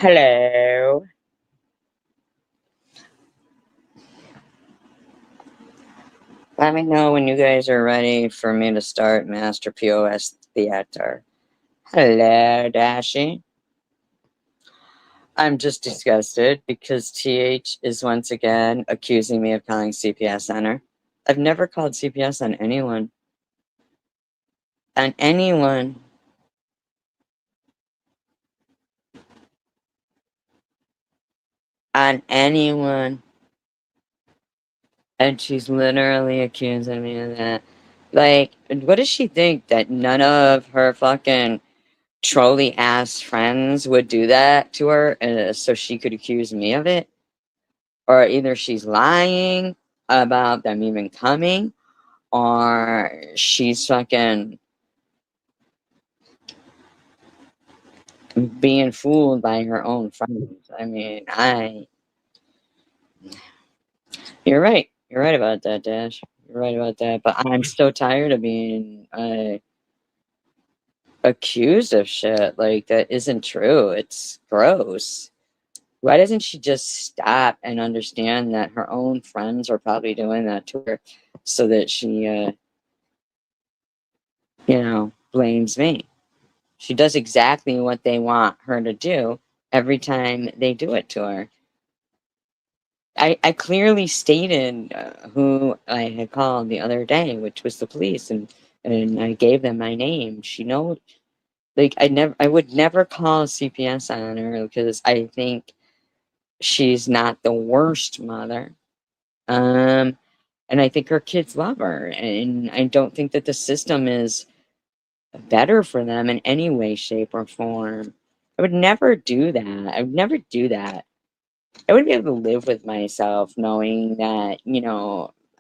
Hello. Let me know when you guys are ready for me to start Master POS Theater. Hello, Dashi. I'm just disgusted because TH is once again accusing me of calling CPS on her. I've never called CPS on anyone. On anyone. On anyone. And she's literally accusing me of that. Like, what does she think? That none of her fucking trolley ass friends would do that to her so she could accuse me of it? Or either she's lying about them even coming, or she's fucking being fooled by her own friends. I mean, you're right. You're right about that, Dash. You're right about that. But I'm so tired of being accused of shit like that isn't true. It's gross. Why doesn't she just stop and understand that her own friends are probably doing that to her so that she, blames me? She does exactly what they want her to do every time they do it to her. I clearly stated who I had called the other day, which was the police, and I gave them my name. She knows, like, I would never call CPS on her because I think she's not the worst mother. Um, and I think her kids love her, and I don't think that the system is better for them in any way, shape, or form. I would never do that. I would never do that. I wouldn't be able to live with myself knowing that,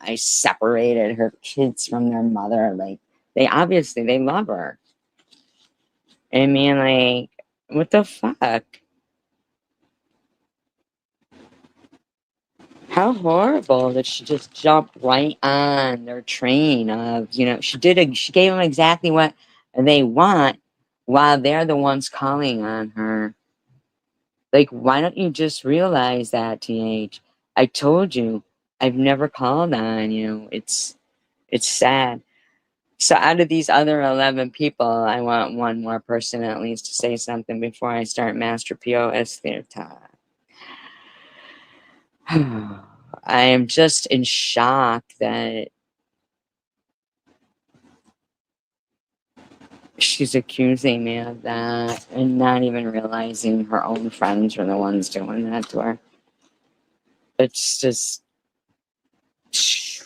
I separated her kids from their mother. Like, they love her. I mean, like, what the fuck? How horrible that she just jumped right on their train of, she gave them exactly what they want while they're the ones calling on her. Like, why don't you just realize that, TH? I told you, I've never called on you. It's sad. So out of these other 11 people, I want one more person at least to say something before I start Master POS Theater. I am just in shock that she's accusing me of that and not even realizing her own friends are the ones doing that to her. It's just, she's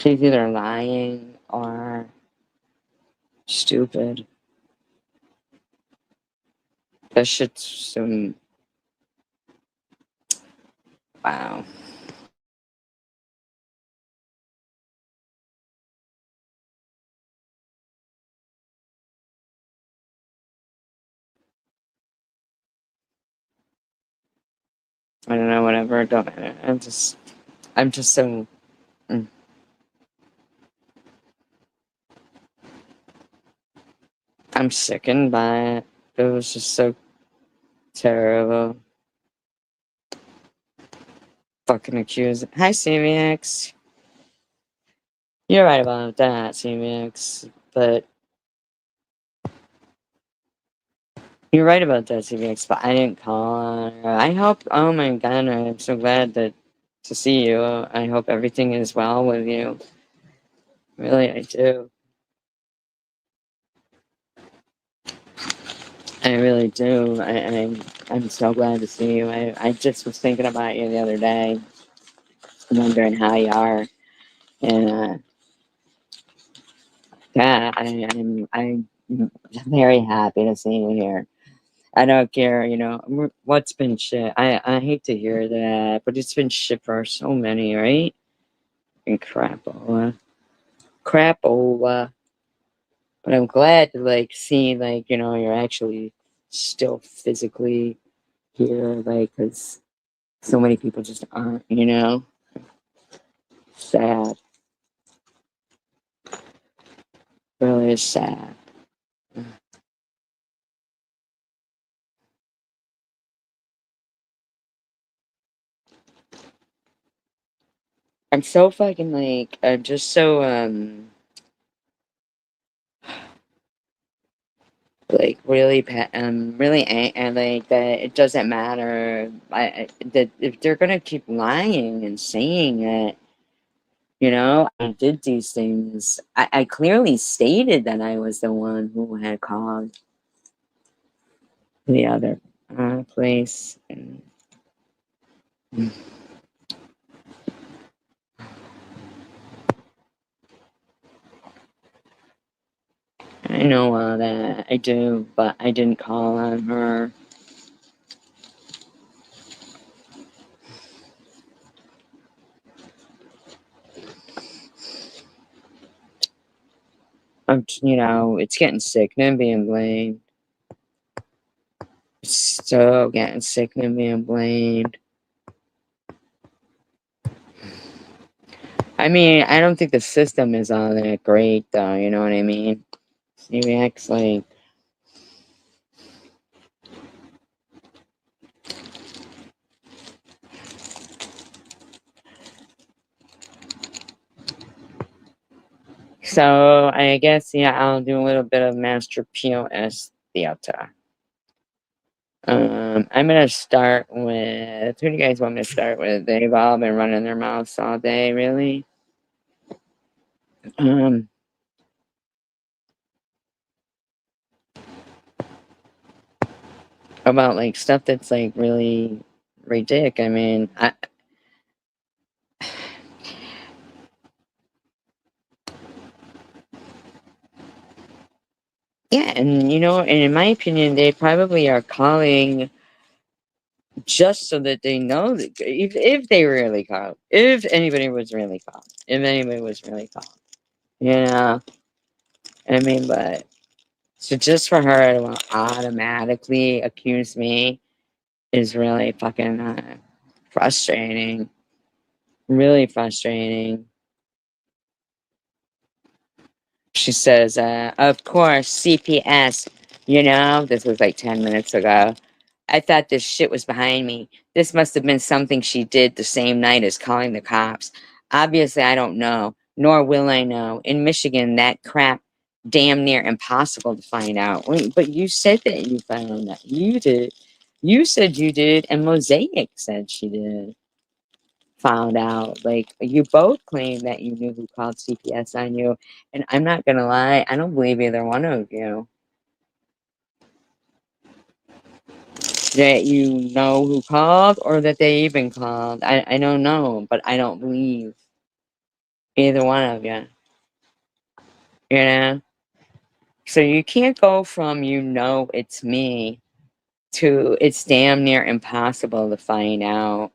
either lying or stupid. That shit's some, wow. I don't know, whatever, it don't matter. I'm just so, mm, I'm sickened by it. It was just so terrible. Fucking accused. Hi, CVX. You're right about that, CVX. But you're right about that, CVX. But I didn't call on her. I hope. Oh my god, I'm so glad to see you. I hope everything is well with you. Really, I do. I really do. I'm so glad to see you. I just was thinking about you the other day, wondering how you are, and yeah, I'm very happy to see you here. I don't care, what's been shit. I hate to hear that, but it's been shit for so many, right? And crapola. But I'm glad to like see like you're actually still physically here, like because so many people just aren't, sad. Really is sad. I'm so fucking like, I'm just so, like really, really, and like that it doesn't matter. That if they're gonna keep lying and saying it, I did these things. I clearly stated that I was the one who had called the other place. And I know all that. I do, but I didn't call on her. It's getting sickening being blamed. It's so getting sickening being blamed. I mean, I don't think the system is all that great, though. You know what I mean? He acts like. So I guess yeah, I'll do a little bit of master POS theater. I'm gonna start with who do you guys want me to start with? They've all been running their mouths all day, really. Um, about like stuff that's like really ridiculous. I mean, yeah, and and in my opinion, they probably are calling just so that they know that if they really called, if anybody was really called, if anybody was really called, you know, I mean, but so just for her to automatically accuse me is really fucking frustrating, really frustrating. She says, of course, CPS, this was like 10 minutes ago. I thought this shit was behind me. This must have been something she did the same night as calling the cops. Obviously, I don't know, nor will I know. In Michigan, that crap damn near impossible to find out. Wait, but you said that you found that. You did. You said you did, and Mosaic said she did. Found out. Like, you both claim that you knew who called CPS on you. And I'm not gonna lie, I don't believe either one of you. That you know who called or that they even called. I don't know, but I don't believe either one of you. You know? So you can't go from it's me to it's damn near impossible to find out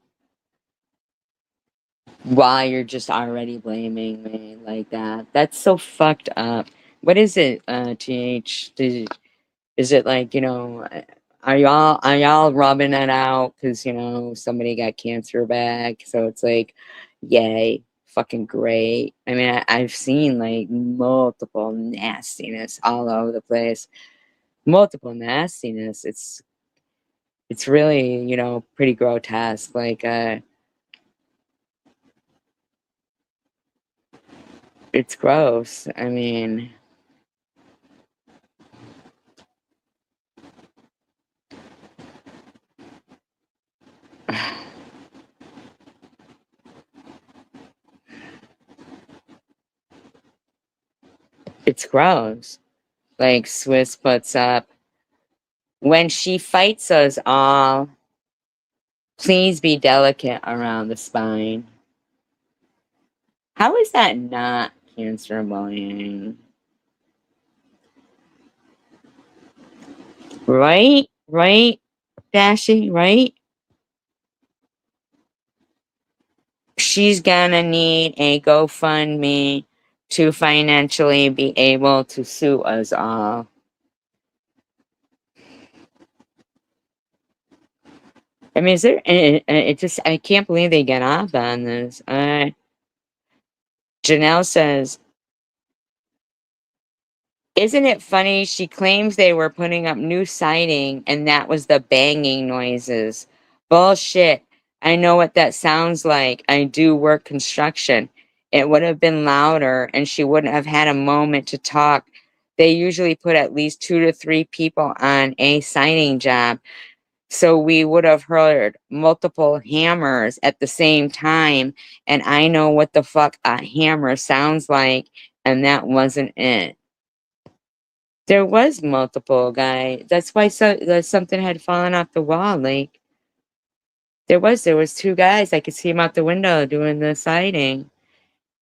why you're just already blaming me like that. That's so fucked up. What is it, TH? Is it like, are y'all rubbing it out because, somebody got cancer back? So it's like, yay, fucking great. I mean, I've seen like multiple nastiness all over the place. Multiple nastiness. It's really, pretty grotesque. Like, it's gross. I mean, it's gross. Like Swiss puts up, when she fights us all, please be delicate around the spine. How is that not cancer bullying? Right? Right, Dashy? Right? She's gonna need a GoFundMe to financially be able to sue us all. I mean, is there? It just I can't believe they get off on this. Janelle says, "Isn't it funny? She claims they were putting up new siding, and that was the banging noises. Bullshit. I know what that sounds like. I do work construction. It would have been louder and she wouldn't have had a moment to talk. They usually put at least 2 to 3 people on a siding job. So we would have heard multiple hammers at the same time, and I know what the fuck a hammer sounds like, and that wasn't it. There was multiple guy. That's why something had fallen off the wall. Like there was two guys. I could see them out the window doing the siding.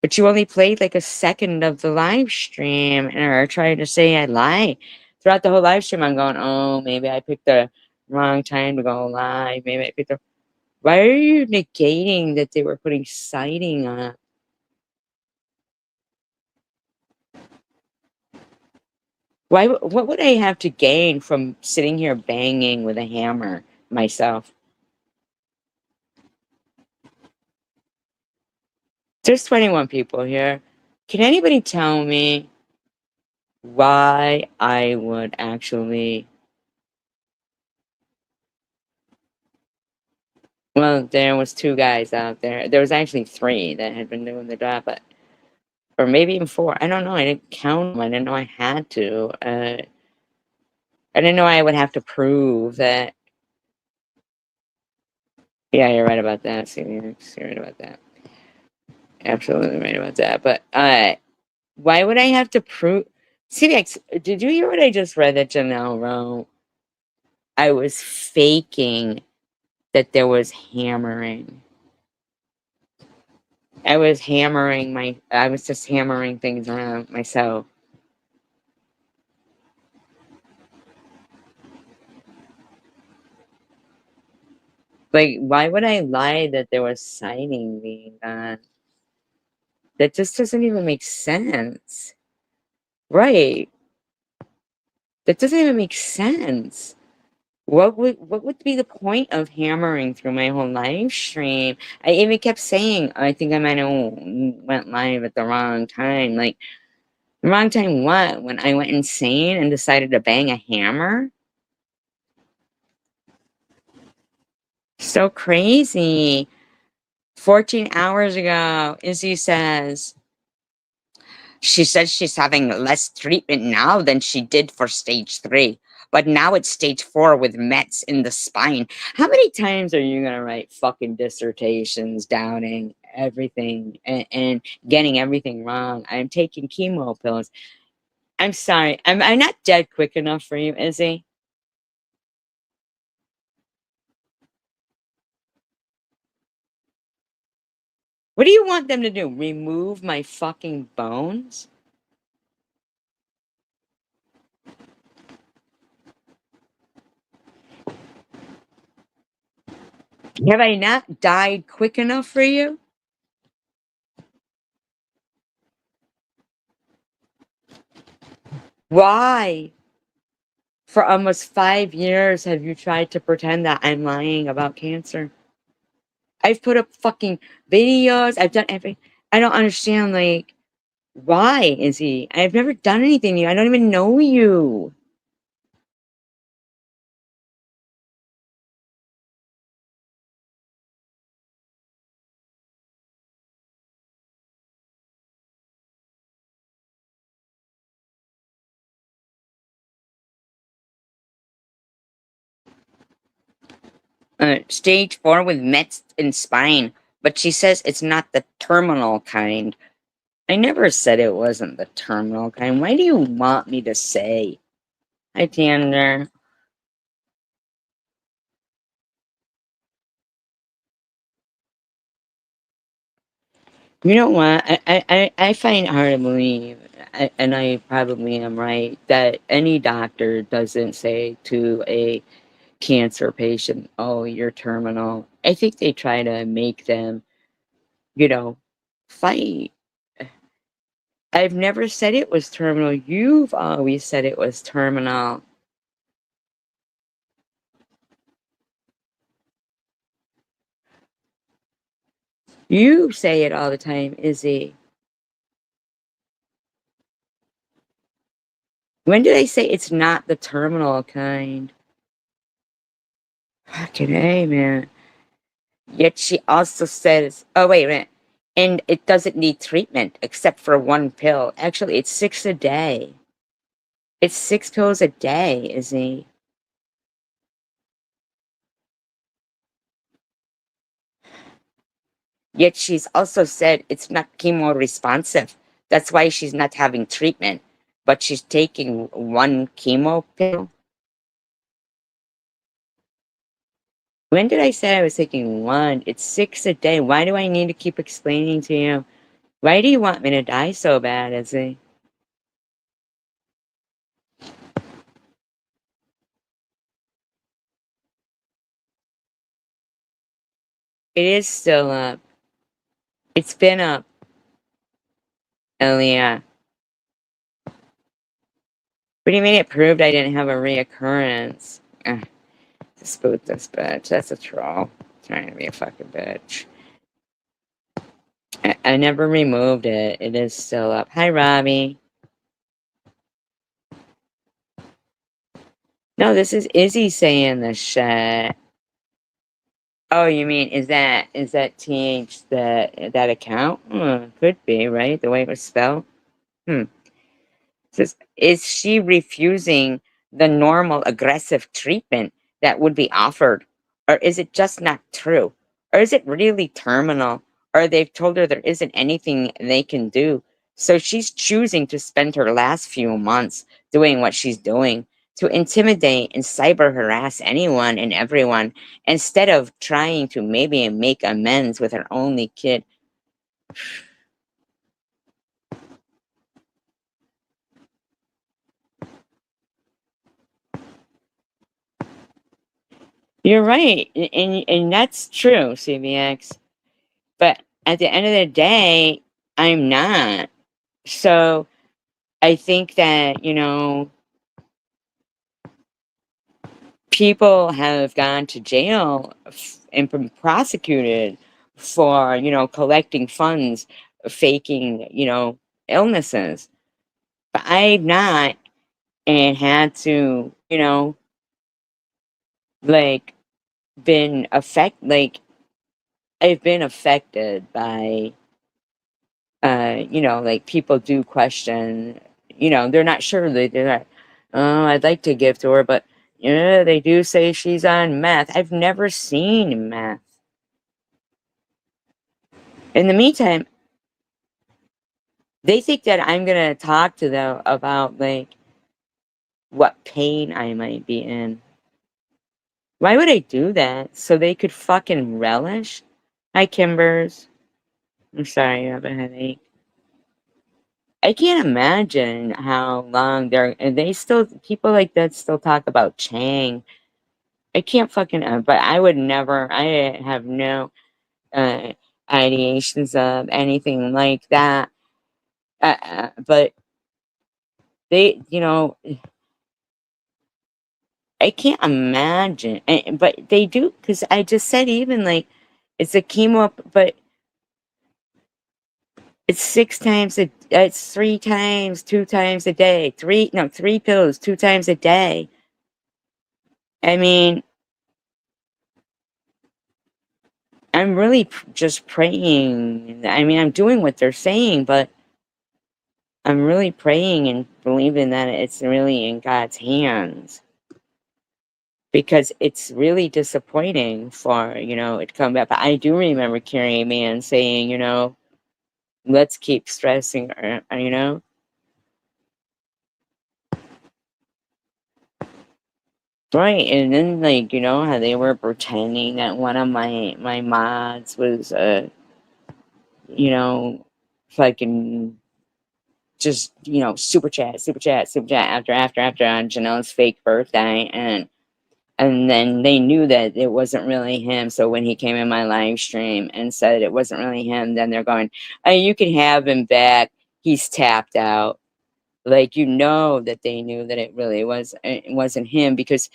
But you only played like a second of the live stream and are trying to say I lie. Throughout the whole live stream, I'm going, oh, maybe I picked the wrong time to go live. Maybe I picked the. Why are you negating that they were putting siding on? What would I have to gain from sitting here banging with a hammer myself? There's 21 people here. Can anybody tell me why I would actually. Well, there was two guys out there. There was actually three that had been doing the job, but or maybe even four. I don't know. I didn't count them. I didn't know I had to. I didn't know I would have to prove that. Yeah, you're right about that. See, you're right about that. Absolutely right about that. But why would I have to prove? CDX, did you hear what I just read that Janelle wrote? I was faking that there was hammering. I was just hammering things around myself. Like, why would I lie that there was siding being done? That just doesn't even make sense. Right. That doesn't even make sense. What would be the point of hammering through my whole live stream? I even kept saying I think I might have went live at the wrong time. Like the wrong time what? When I went insane and decided to bang a hammer? So crazy. 14 hours ago, Izzy says, she says she's having less treatment now than she did for stage 3, but now it's stage 4 with Mets in the spine. How many times are you going to write fucking dissertations downing everything and getting everything wrong? I'm taking chemo pills. I'm sorry. I'm not dead quick enough for you, Izzy. What do you want them to do? Remove my fucking bones? Have I not died quick enough for you? Why? For almost 5 years have you tried to pretend that I'm lying about cancer? I've put up fucking videos. I've done everything. I don't understand, like, why is he? I've never done anything to you. I don't even know you. Stage 4 with Mets and spine, but she says it's not the terminal kind. I never said it wasn't the terminal kind. Why do you want me to say? Hi, Tander. You know what? I find hard to believe, and I probably am right, that any doctor doesn't say to a cancer patient, oh, you're terminal. I think they try to make them, you know, fight. I've never said it was terminal. You've always said it was terminal. You say it all the time, Izzy. When did I say it's not the terminal kind? Fucking A, man. Yet she also says, oh, wait a minute. And it doesn't need treatment except for one pill. Actually, it's six a day. It's 6 pills a day, Izzy. Yet she's also said it's not chemo responsive. That's why she's not having treatment. But she's taking one chemo pill. When did I say I was taking one? It's six a day. Why do I need to keep explaining to you? Why do you want me to die so bad, Izzy? It is still up. It's been up, Elia. What do you mean it proved I didn't have a reoccurrence? Ugh, spook this bitch. That's a troll. Trying to be a fucking bitch. I never removed it. It is still up. Hi, Robbie. No, this is Izzy saying this shit. Oh, you mean is that TH that account? Could be, right? The way it was spelled. Hmm. Says, is she refusing the normal aggressive treatment that would be offered? Or is it just not true? Or is it really terminal? Or they've told her there isn't anything they can do. So she's choosing to spend her last few months doing what she's doing to intimidate and cyber harass anyone and everyone instead of trying to maybe make amends with her only kid. You're right. And that's true, CVX. But at the end of the day, I'm not. So I think that, people have gone to jail and been prosecuted for, collecting funds, faking, illnesses. But I've not and had to, like, I've been affected by like people do question, they're not sure. They're like, oh, I'd like to give to her, but they do say she's on meth. I've never seen meth. In the meantime, they think that I'm gonna talk to them about like what pain I might be in. Why would I do that? So they could fucking relish? Hi, Kimbers. I'm sorry, you have a headache. I can't imagine how long and they still, people like that still talk about Chang. I can't fucking, but I would never, I have no uh, ideations of anything like that. But they, I can't imagine. But they do, because I just said even like, it's a chemo, but it's it's 3 times, 2 times a day. No, 3 pills, 2 times a day. I mean, I'm really just praying. I mean, I'm doing what they're saying, but I'm really praying and believing that it's really in God's hands because it's really disappointing for, it to come back. But I do remember Carrie Mann saying, let's keep stressing, Right. And then, like, how they were pretending that one of my mods was, you know, fucking just super chat after on Janelle's fake birthday, and then they knew that it wasn't really him. So when he came in my live stream and said it wasn't really him, then they're going, oh, you can have him back, he's tapped out. Like, that they knew that it wasn't him, because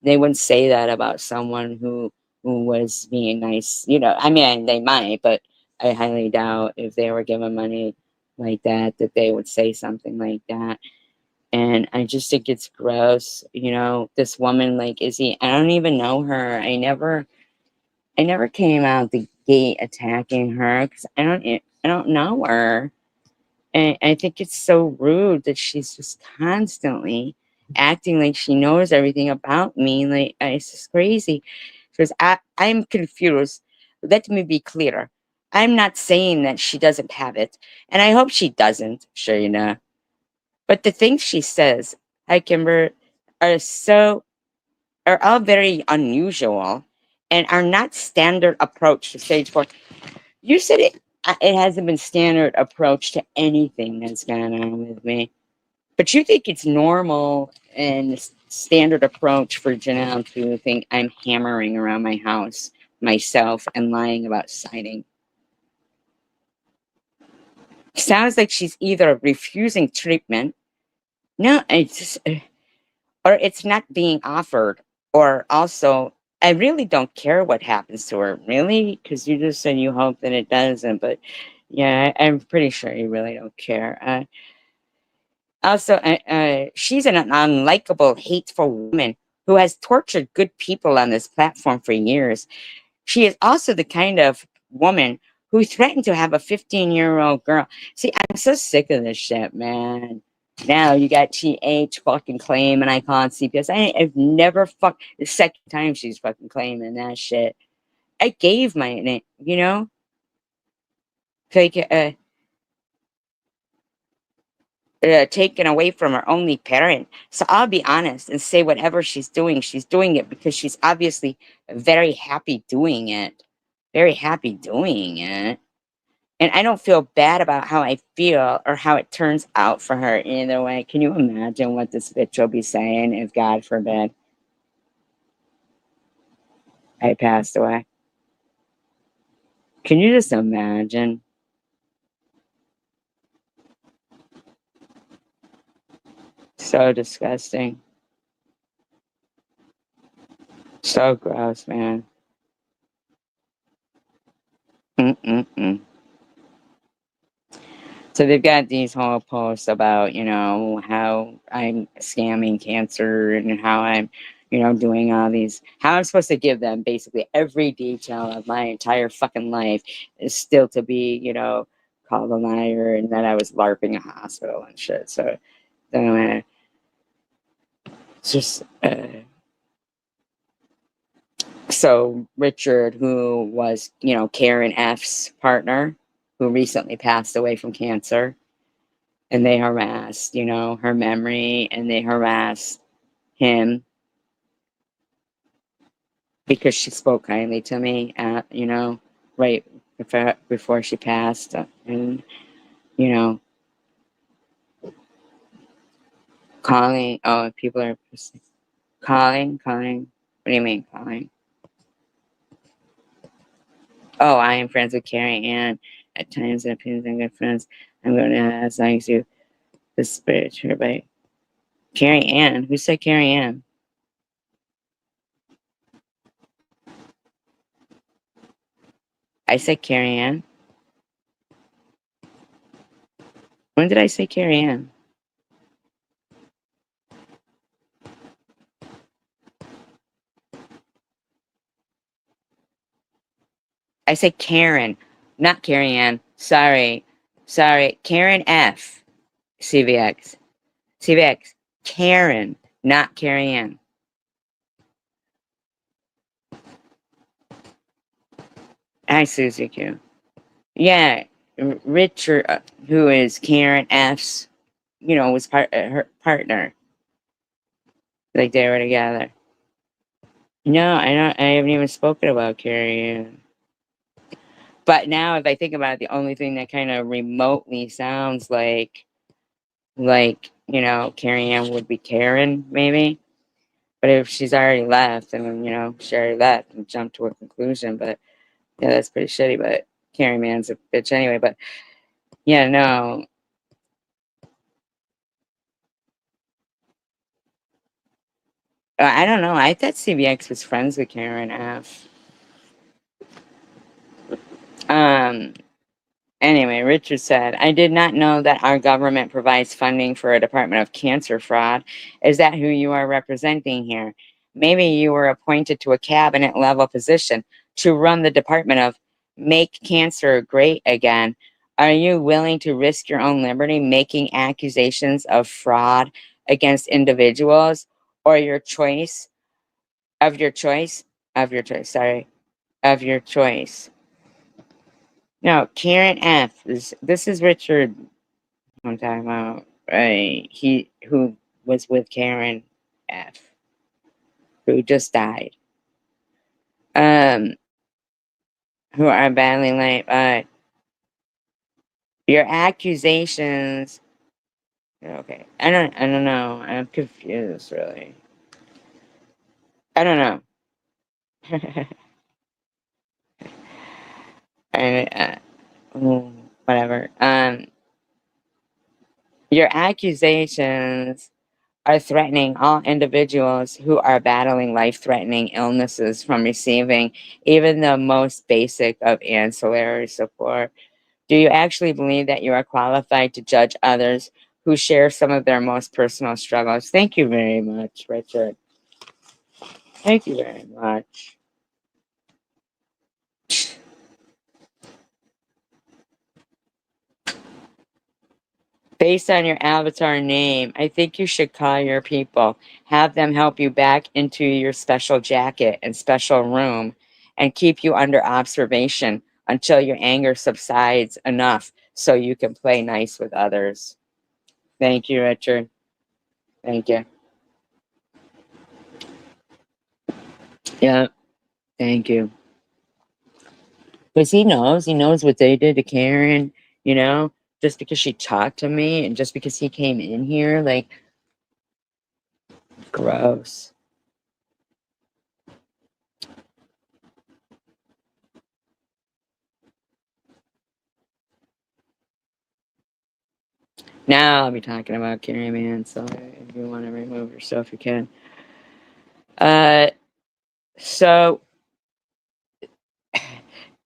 they wouldn't say that about someone who was being nice. I mean, they might, but I highly doubt if they were given money like that they would say something like that. And I just think it's gross. This woman, like, Izzy, I don't even know her. I never came out the gate attacking her because I don't know her. And I think it's so rude that she's just constantly acting like she knows everything about me. Like, it's just crazy. Because I'm confused. Let me be clear. I'm not saying that she doesn't have it. And I hope she doesn't, Sharina. But the things she says, hi, Kimber, are so, are all very unusual and are not standard approach to stage four. You said it hasn't been standard approach to anything that's gone on with me. But you think it's normal and standard approach for Janelle to think I'm hammering around my house myself and lying about signing. Sounds like she's either refusing treatment, no, or it's not being offered, or also I really don't care what happens to her, really, because you just said you hope that it doesn't. But yeah, I'm pretty sure you really don't care. Also, she's an unlikable, hateful woman who has tortured good people on this platform for years. She is also the kind of woman who threatened to have a 15-year-old girl. See, I'm so sick of this shit, man. Now you got TH fucking claiming I can't CPS. I've never the second time she's fucking claiming that shit. I gave my name, like, taken away from her only parent. So I'll be honest and say whatever she's doing it because she's obviously very happy doing it. Very happy doing it. And I don't feel bad about how I feel or how it turns out for her either way. Can you imagine what this bitch will be saying if, God forbid, I passed away? Can you just imagine? So disgusting. So gross, man. Mm-mm-mm. So they've got these whole posts about, how I'm scamming cancer and how I'm, doing all these, how I'm supposed to give them basically every detail of my entire fucking life is still to be, called a liar and that I was LARPing a hospital and shit. So, it's just, so Richard, who was, Karen F's partner, who recently passed away from cancer, and they harassed, her memory, and they harassed him because she spoke kindly to me at, right before she passed. And, you know, calling, oh, people are calling. What do you mean calling? Oh, I am friends with Carrie Ann. At times and opinions and good friends. I'm going to ask you the spirit by Carrie Ann. Who said Carrie Ann? I said Carrie Ann. When did I say Carrie Ann? I said Karen, not Carrie Ann. Sorry. Karen F. CVX. CVX. Karen, not Carrie Ann. Hi, Susie Q. Yeah, Richard, who is Karen F's, was her partner. Like they were together. No, I don't. I haven't even spoken about Carrie Ann. But now, if I think about it, the only thing that kind of remotely sounds like Carrie Ann would be Karen, maybe. But if she's already left, then she already left and jumped to a conclusion. But yeah, that's pretty shitty. But Carrie Mann's a bitch anyway. But yeah, no, I don't know. I thought CBX was friends with Karen F. Um. Anyway, Richard said, I did not know that our government provides funding for a Department of Cancer fraud. Is that who you are representing here? Maybe you were appointed to a cabinet level position. to run the department of Make Cancer Great Again. Are you willing to risk your own liberty making accusations of fraud against individuals or your choice of your choice of your choice? Sorry, of your choice. No, Karen F. This is Richard I'm talking about. Right, he who was with Karen F. who just died. Um, who are battling late. Your accusations. Okay, I don't know. I'm confused, really. I don't know. I, whatever. Your accusations are threatening all individuals who are battling life-threatening illnesses from receiving even the most basic of ancillary support. Do you actually believe that you are qualified to judge others who share some of their most personal struggles? Thank you very much, Richard. Thank you very much. Based on your avatar name, I think you should call your people, have them help you back into your special jacket and special room, and keep you under observation until your anger subsides enough so you can play nice with others. Thank you, Richard. Thank you. Yeah, thank you. Because he knows what they did to Karen, you know, just because she talked to me and just because he came in here, like, gross. Now I'll be talking about Carrie Man, so if you want to remove yourself, you can. Uh, so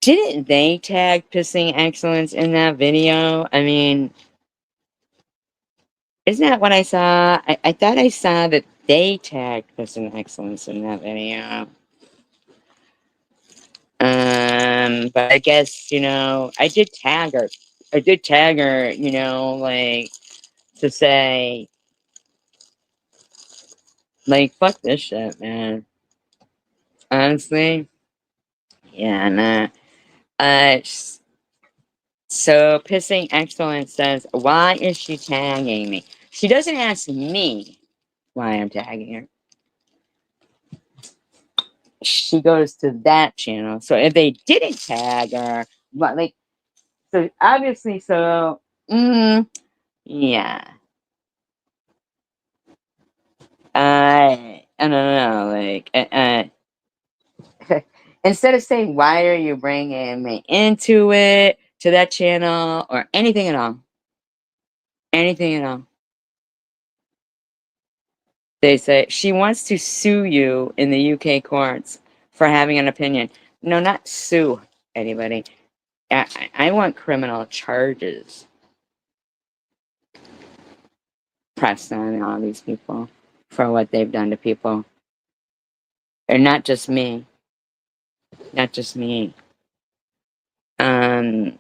didn't they tag Pissing Excellence in that video? I mean, isn't that what I saw? I thought I saw that they tagged Pissing Excellence in that video. But I guess, I did tag her. I did tag her, like to say, like, fuck this shit, man. Honestly, yeah, nah. So Pissing Excellence says, why is she tagging me? She doesn't ask me why I'm tagging her. She goes to that channel. So if they didn't tag her, but like, so obviously, yeah. I don't know, like, instead of saying, why are you bringing me into it, to that channel, or anything at all, they say, she wants to sue you in the UK courts for having an opinion. No, not sue anybody. I want criminal charges pressed on all these people for what they've done to people. And not just me. Not just me. Um,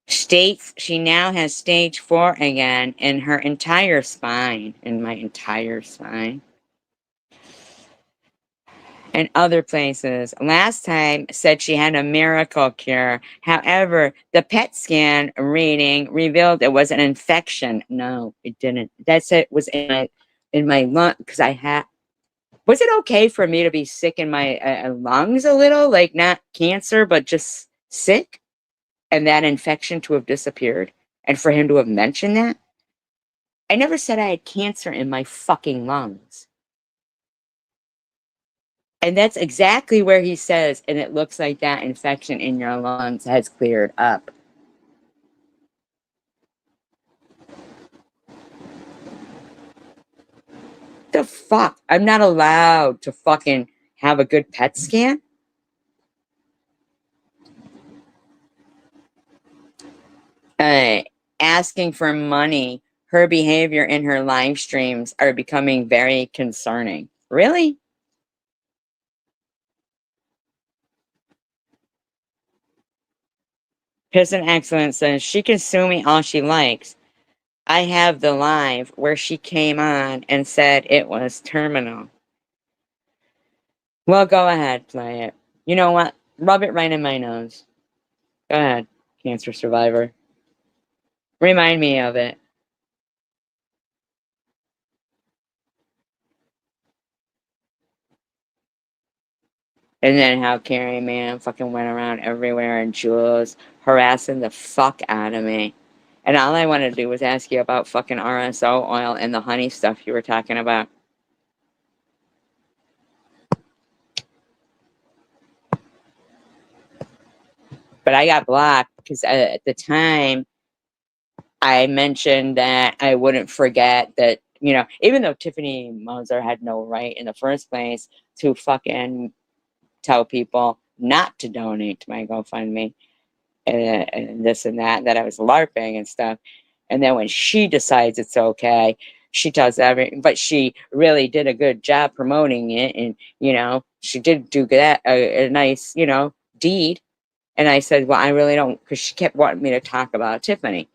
States she now has stage 4 again in her entire spine, in my entire spine. And other places. Last time said she had a miracle cure. However, the PET scan reading revealed it was an infection. No, it didn't. That's it was in my lung because I had. Was it okay for me to be sick in my lungs a little, like not cancer, but just sick, and that infection to have disappeared, and for him to have mentioned that? I never said I had cancer in my fucking lungs. And that's exactly where he says, and it looks like that infection in your lungs has cleared up. The fuck? I'm not allowed to fucking have a good PET scan? Uh, Asking for money. Her behavior in her live streams are becoming very concerning. Really? Peasant Excellence says she can sue me all she likes. I have the live where she came on and said it was terminal. Well, go ahead, play it. You know what? Rub it right in my nose. Go ahead, cancer survivor. Remind me of it. And then how Carrie Man fucking went around everywhere and Jules harassing the fuck out of me. And all I wanted to do was ask you about fucking RSO oil and the honey stuff you were talking about. But I got blocked because at the time I mentioned that I wouldn't forget that, even though Tiffany Moser had no right in the first place to fucking tell people not to donate to my GoFundMe and this and that I was LARPing and stuff. And then when she decides it's okay, she does everything, but she really did a good job promoting it. And, she did do that, a nice, deed. And I said, well, I really don't, because she kept wanting me to talk about Tiffany.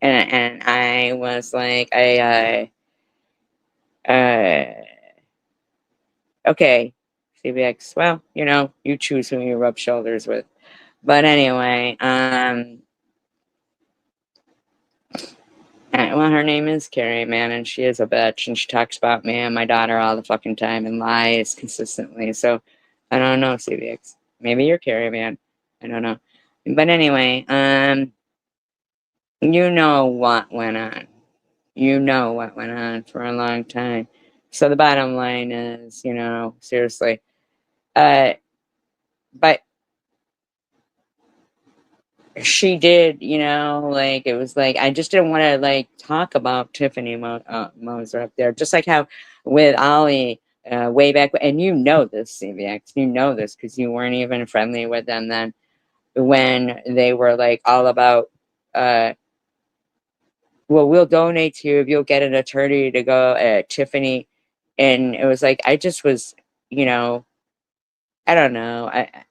And I was like, okay, CBX, well, you choose who you rub shoulders with. But anyway, well, her name is Carrie, man, and she is a bitch, and she talks about me and my daughter all the fucking time and lies consistently. So, I don't know, CBX. Maybe you're Carrie, man. I don't know. But anyway, you know what went on. You know what went on for a long time. So the bottom line is, seriously. But she did, like it was like I just didn't want to like talk about Tiffany Moser up there, just like how with Ollie way back, and this CVX, this because you weren't even friendly with them then when they were like all about, well, we'll donate to you if you'll get an attorney to go at Tiffany, and it was like I just was, you know, I don't know. I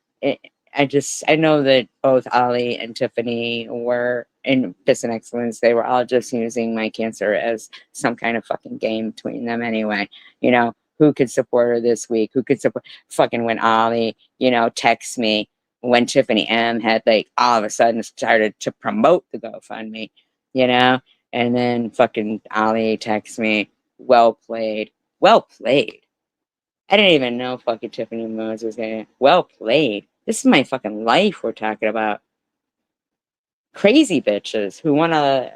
I know that both Ollie and Tiffany were in Piss and Excellence. They were all just using my cancer as some kind of fucking game between them anyway. Who could support her this week? Who could support fucking when Ollie, texts me when Tiffany M had like all of a sudden started to promote the GoFundMe, you know? And then fucking Ollie texts me, well played. Well played. I didn't even know fucking Tiffany Mose was gonna. Well played. This is my fucking life we're talking about. Crazy bitches who wanna,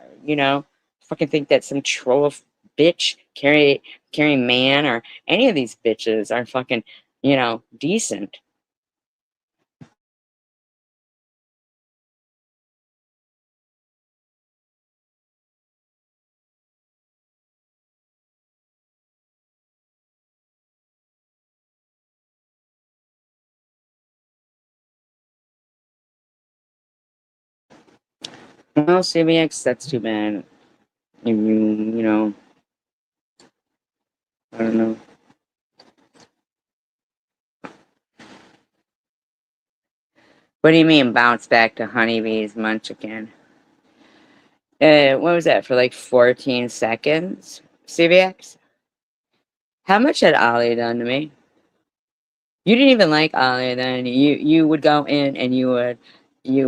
fucking think that some troll bitch, Carrie Man, or any of these bitches are fucking, decent. Well, CBX, that's too bad. I don't know. What do you mean bounce back to honeybees munch again? What was that for like 14 seconds? CBX? How much had Ollie done to me? You didn't even like Ollie then. You would go in and you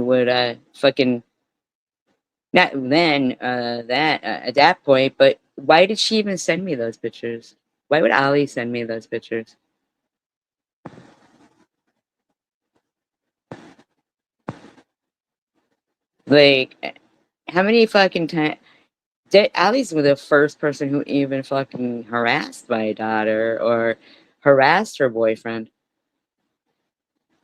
would fucking not then that at that point, but why did she even send me those pictures? Why would Ollie send me those pictures? Like how many fucking times Allie's the first person who even fucking harassed my daughter or harassed her boyfriend.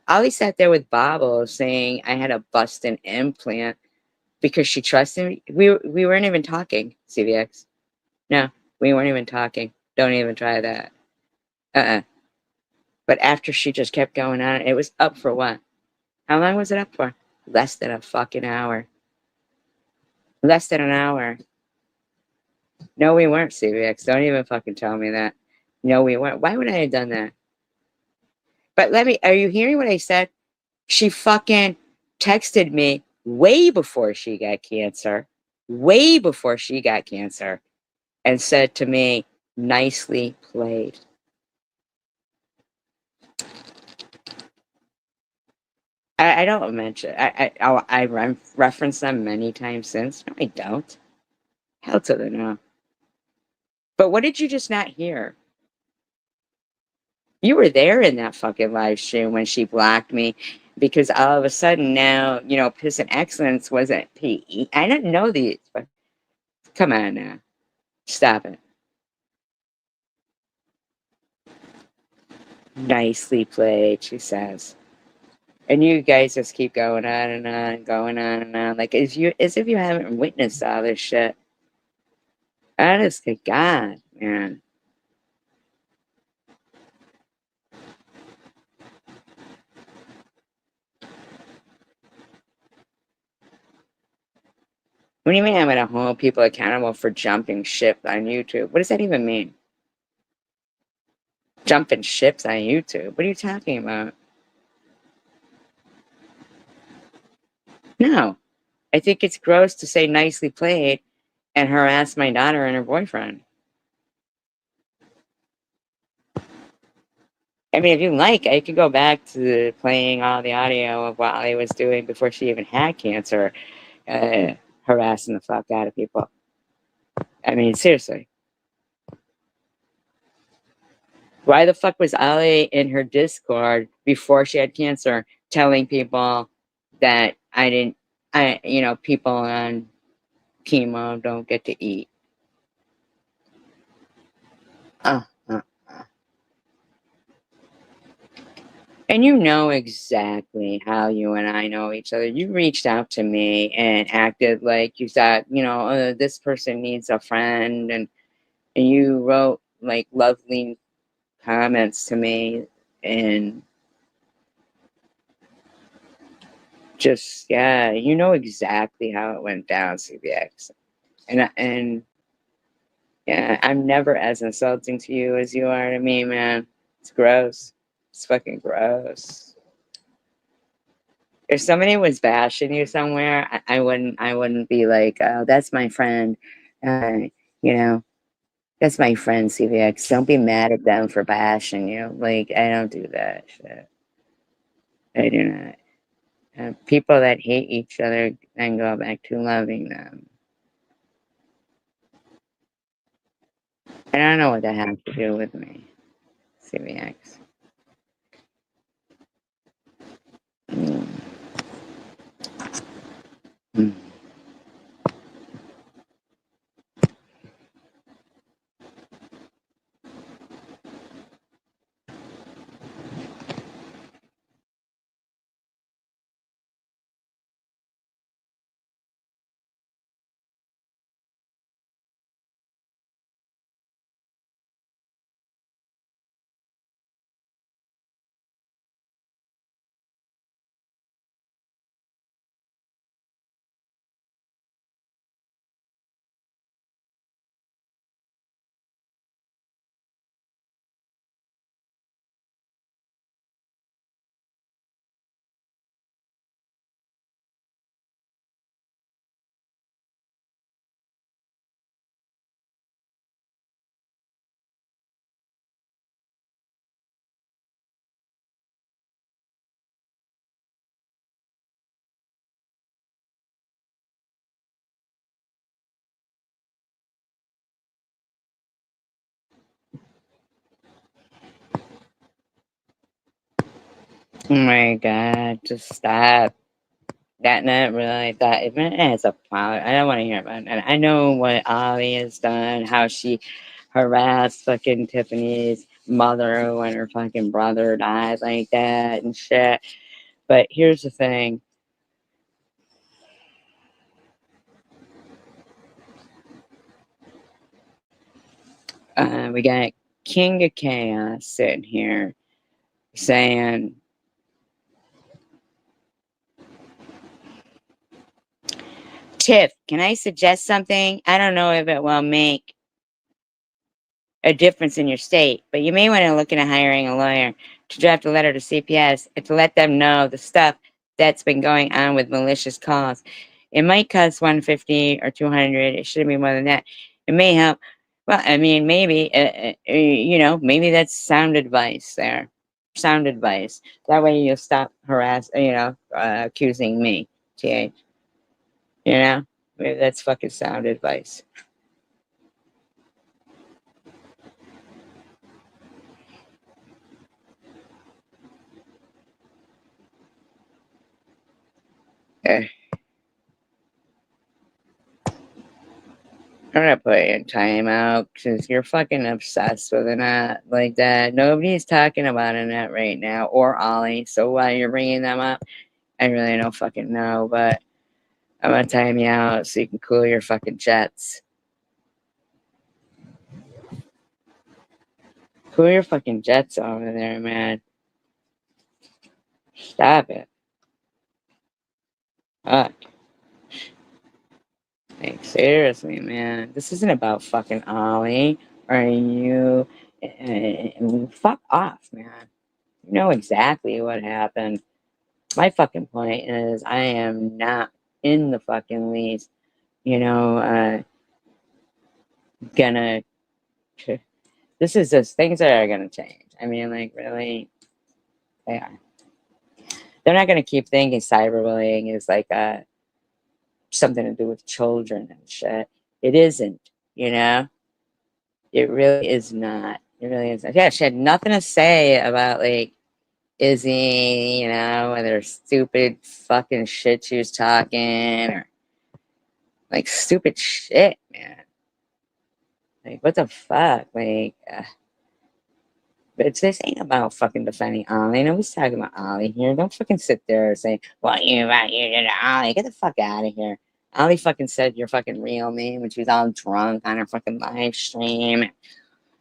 Ollie sat there with Bobble saying I had a bust an implant because she trusted me. We weren't even talking, CVX. No, we weren't even talking. Don't even try that. Uh-uh. But after she just kept going on, it was up for what? How long was it up for? Less than a fucking hour. Less than an hour. No, we weren't, CVX. Don't even fucking tell me that. No, we weren't. Why would I have done that? But are you hearing what I said? She fucking texted me way before she got cancer, way before she got cancer, and said to me, nicely played. I don't mention, I reference them many times since. No, I don't. Hell to the no. But what did you just not hear? You were there in that fucking live stream when she blocked me because all of a sudden now, Piss and Excellence wasn't PE. I didn't know these, but come on now. Stop it. Nicely played, she says. And you guys just keep going on and on, going on and on, like as if you haven't witnessed all this shit. Honest to God, man. What do you mean I'm gonna hold people accountable for jumping ship on YouTube? What does that even mean? Jumping ships on YouTube? What are you talking about? No. I think it's gross to say nicely played and harass my daughter and her boyfriend. I mean, if you like, I could go back to playing all the audio of what I was doing before she even had cancer, harassing the fuck out of people. I mean, seriously. Why the fuck was Ali in her Discord before she had cancer telling people that people on chemo don't get to eat? Uh, uh. And you know exactly how you and I know each other. You reached out to me and acted like you thought, this person needs a friend, and you wrote like lovely comments to me, and just yeah, you know exactly how it went down, CBX. And yeah, I'm never as insulting to you as you are to me, man. It's gross. It's fucking gross. If somebody was bashing you somewhere, I wouldn't be like, oh, that's my friend. Uh, you know, that's my friend, CVX. Don't be mad at them for bashing you. Like, I don't do that shit. I do not. People that hate each other then go back to loving them. I don't know what that has to do with me, CVX. Mm. Mm. Oh my God, just stop. Not really. That even as a father, I don't want to hear about it. And I know what Ollie has done, how she harassed fucking Tiffany's mother when her fucking brother died like that and shit. But here's the thing. We got King of Chaos sitting here saying, Tiff, can I suggest something? I don't know if it will make a difference in your state, but you may want to look into hiring a lawyer to draft a letter to CPS and to let them know the stuff that's been going on with malicious calls. It might cost 150 or 200. It shouldn't be more than that. It may help. Well, I mean, maybe, you know, maybe that's sound advice there. Sound advice. That way you'll stop accusing me, TH. You know? Maybe that's fucking sound advice. Eh. I'm gonna put you in timeout because you're fucking obsessed with Annette like that. Nobody's talking about Annette right now or Ollie. So why you're bringing them up, I really don't fucking know. But I'm gonna time you out so you can cool your fucking jets. Cool your fucking jets over there, man. Stop it. Fuck. Like, seriously, man. This isn't about fucking Ollie or you. Fuck off, man. You know exactly what happened. My fucking point is, I am not in the fucking least, gonna. This is just things that are gonna change. I mean, like, really, they are. They're not gonna keep thinking cyberbullying is like something to do with children and shit. It isn't, you know? It really is not. It really isn't. Yeah, she had nothing to say about, like, Izzy, whether stupid fucking shit she was talking or like stupid shit, man. Like, what the fuck? Like, but this ain't about fucking defending Ollie. Nobody's talking about Ollie here. Don't fucking sit there and say, what you about you did to Ollie? Get the fuck out of here. Ollie fucking said your fucking real name when she was all drunk on her fucking live stream.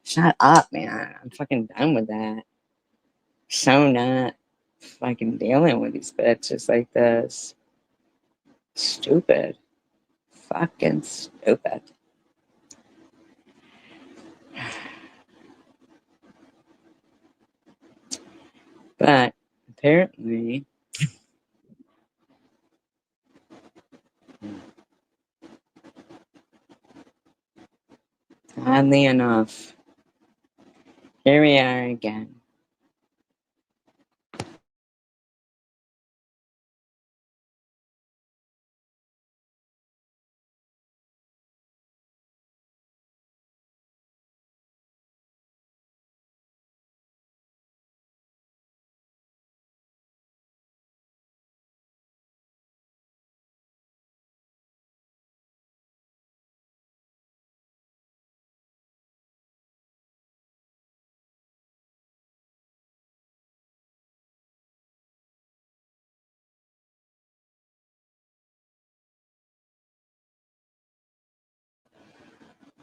Shut up, man. I'm fucking done with that. So not fucking dealing with these bitches like this. Stupid. Fucking stupid. But apparently, oddly enough, here we are again.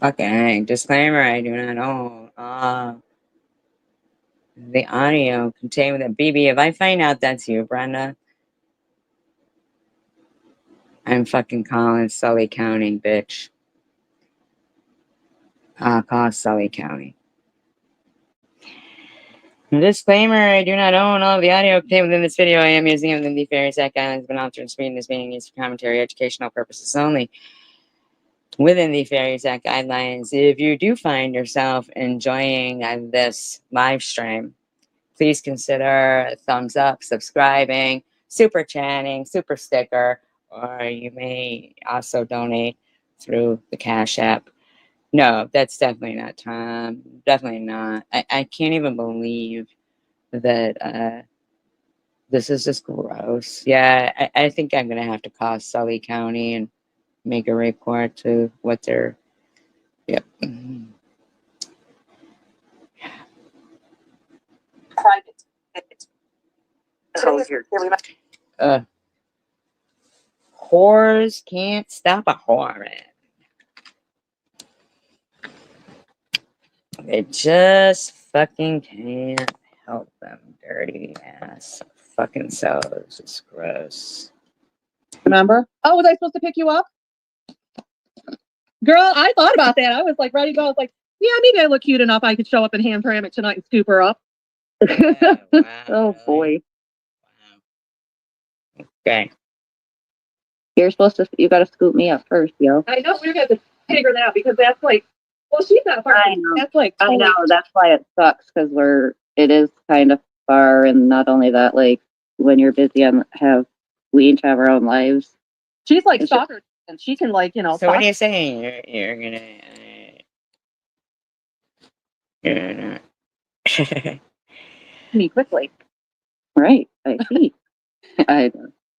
Okay, disclaimer, I do not own the audio contained with a BB. If I find out that's you, Brenda, I'm fucking calling Sully County, bitch. I'll call Sully County. Disclaimer, I do not own all of the audio contained within this video. I am using it within the Various Act Guidelines, but altered and screen is being used for commentary, educational purposes only. Within the Various Act Guidelines, if you do find yourself enjoying this live stream, please consider a thumbs up, subscribing, super chatting, super sticker, or you may also donate through the Cash App. No, that's definitely not Tom. Definitely not. I can't even believe that this is just gross. Yeah, I think I'm going to have to call Sully County and make a report to what they're. Yep. Whores can't stop a whore, man. They just fucking can't help them dirty ass fucking selves. It's gross. Remember? Oh, was I supposed to pick you up? Girl, I thought about that. I was like ready to go. I was like, yeah, maybe I look cute enough. I could show up in Hamtramck tonight and scoop her up. Yeah, wow, oh, really? boy. Wow. Okay. You're supposed to. You got to scoop me up first, yo. I know we're gonna figure that out because that's like, well, she's not far. I know. That's like, I know. That's why it sucks because it is kind of far, and not only that, like when you're busy and we each have our own lives. She's like It's soccer, and she can like, So what are you saying? You're gonna me quickly. Right. I see. I.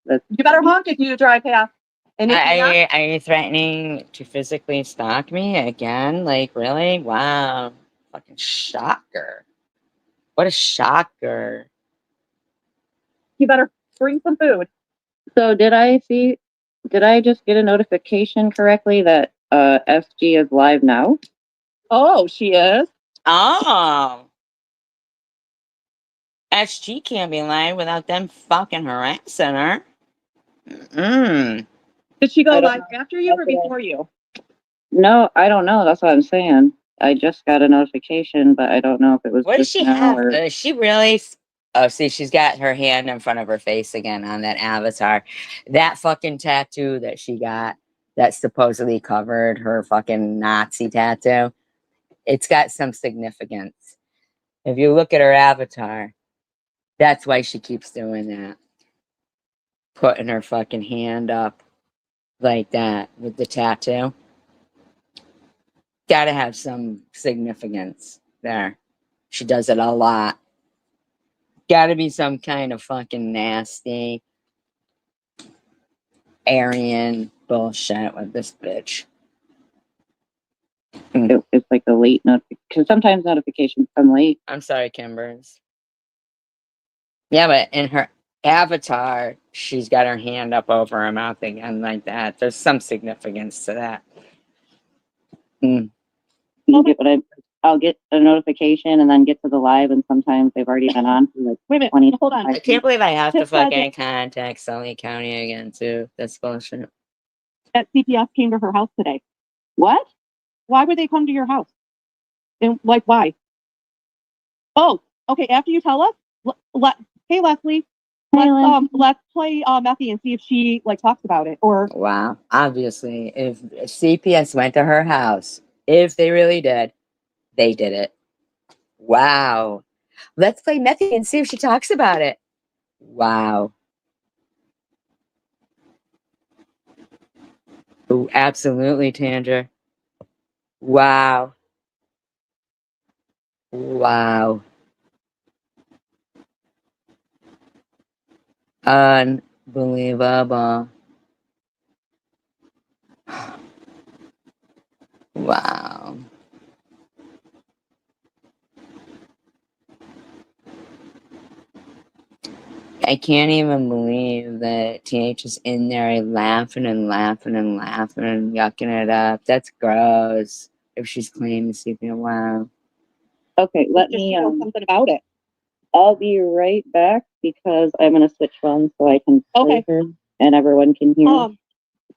That's, You better honk if you drive past. And if you're not, are you threatening to physically stalk me again? Like, really? Wow. Fucking shocker. What a shocker. you better bring some food. so did I see? Did I just get a notification correctly that SG is live now? Oh, she is. Oh. SG can't be live without them fucking harassing her. Mm. Did she I go don't live know. after you or before you? No, I don't know. That's what I'm saying. I just got a notification, but I don't know if it was What does just she now have? or. Is she really? Oh, see, she's got her hand in front of her face again on that avatar. That fucking tattoo that she got that supposedly covered her fucking Nazi tattoo. It's got some significance. If you look at her avatar, that's why she keeps doing that. Putting her fucking hand up like that with the tattoo. Gotta have some significance there. She does it a lot. Gotta be some kind of fucking nasty Aryan bullshit with this bitch. It's like a late notification because sometimes notifications come late. I'm sorry, Kimbers. Yeah, but in her avatar, she's got her hand up over her mouth again like that. There's some significance to that. Mm. You get what I'll get a notification and then get to the live, and sometimes they've already been on for like Wait a minute. 20. Hold on. I can't believe I have to Tip said fucking contact Sully County again, too. That's bullshit. that CPS came to her house today. What? Why would they come to your house? And like, why? Oh, okay. After you tell us, hey Leslie, let's play Methy and see if she like talks about it or. Wow. Obviously, if CPS went to her house, if they really did, they did it. Wow. Let's play Methy and see if she talks about it. Wow. Oh, absolutely, Tandra. Wow. Wow. Unbelievable. Wow. I can't even believe that TH is in there laughing and laughing and laughing and yucking it up. That's gross. If she's claiming CPS, wow. Okay, let Just me. know something about it. I'll be right back because I'm gonna switch phones so I can play her and everyone can hear.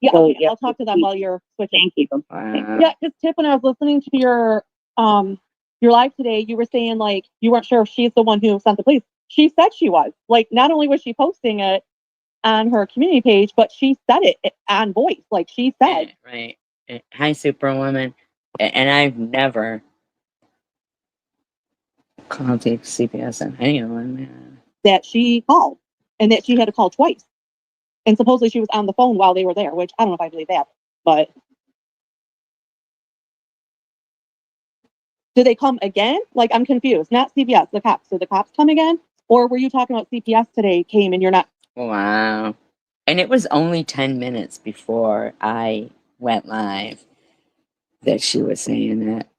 Yeah, So, okay, I'll talk to them while you're switching. Thank you. Wow. Yeah, because Tip, when I was listening to your live today, you were saying like you weren't sure if she's the one who sent the police. She said she was. Like, not only was she posting it on her community page, but she said it on voice. Like she said, Right. Hi, Superwoman. And I've never called CPS on anyone. that she called and that she had to call twice. And supposedly she was on the phone while they were there, which I don't know if I believe that, but do they come again? Like, I'm confused. Not CPS, the cops. So the cops come again? Or were you talking about CPS today came and you're not? Wow. And it was only 10 minutes before I went live that she was saying that.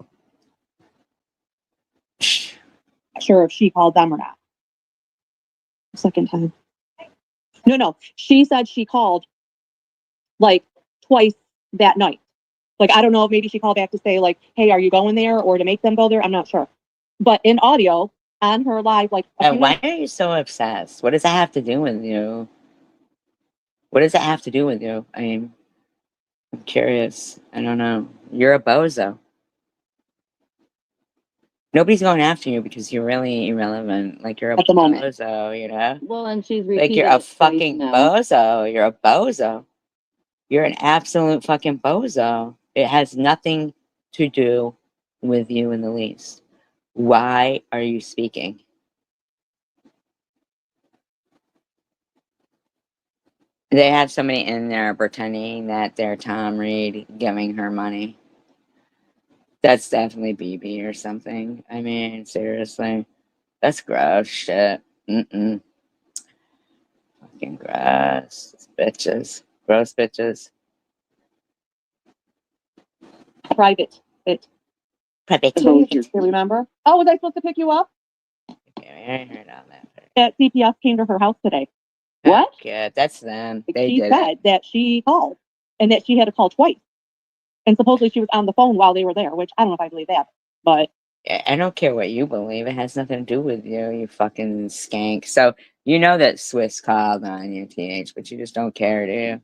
Sure if she called them or not. Second time. No. She said she called like twice that night. Like, I don't know if maybe she called back to say like, hey, are you going there? Or to make them go there. I'm not sure. But in audio on her live, like, Why are you so obsessed? What does that have to do with you? What does that have to do with you? I'm curious. I don't know. You're a bozo. Nobody's going after you because you're really irrelevant. Like you're a at the moment. bozo, you know? Well, and she's Like repeated you're a it twice fucking now. bozo. You're a bozo. You're an absolute fucking bozo. It has nothing to do with you in the least. Why are you speaking? They have somebody in there pretending that they're Tom Reed giving her money. That's definitely BB or something. I mean, seriously. That's gross shit. Mm-mm. Fucking gross. Bitches. Gross bitches. Private. It. Private. You remember? Oh, was I supposed to pick you up? Okay, I heard all that. That CPS came to her house today. What? Yeah, that's them. They She did said it. that she called and that she had to call twice. And supposedly she was on the phone while they were there, which I don't know if I believe that. But I don't care what you believe. It has nothing to do with you, you fucking skank. So you know that Swiss called on you, TH, but you just don't care, do you?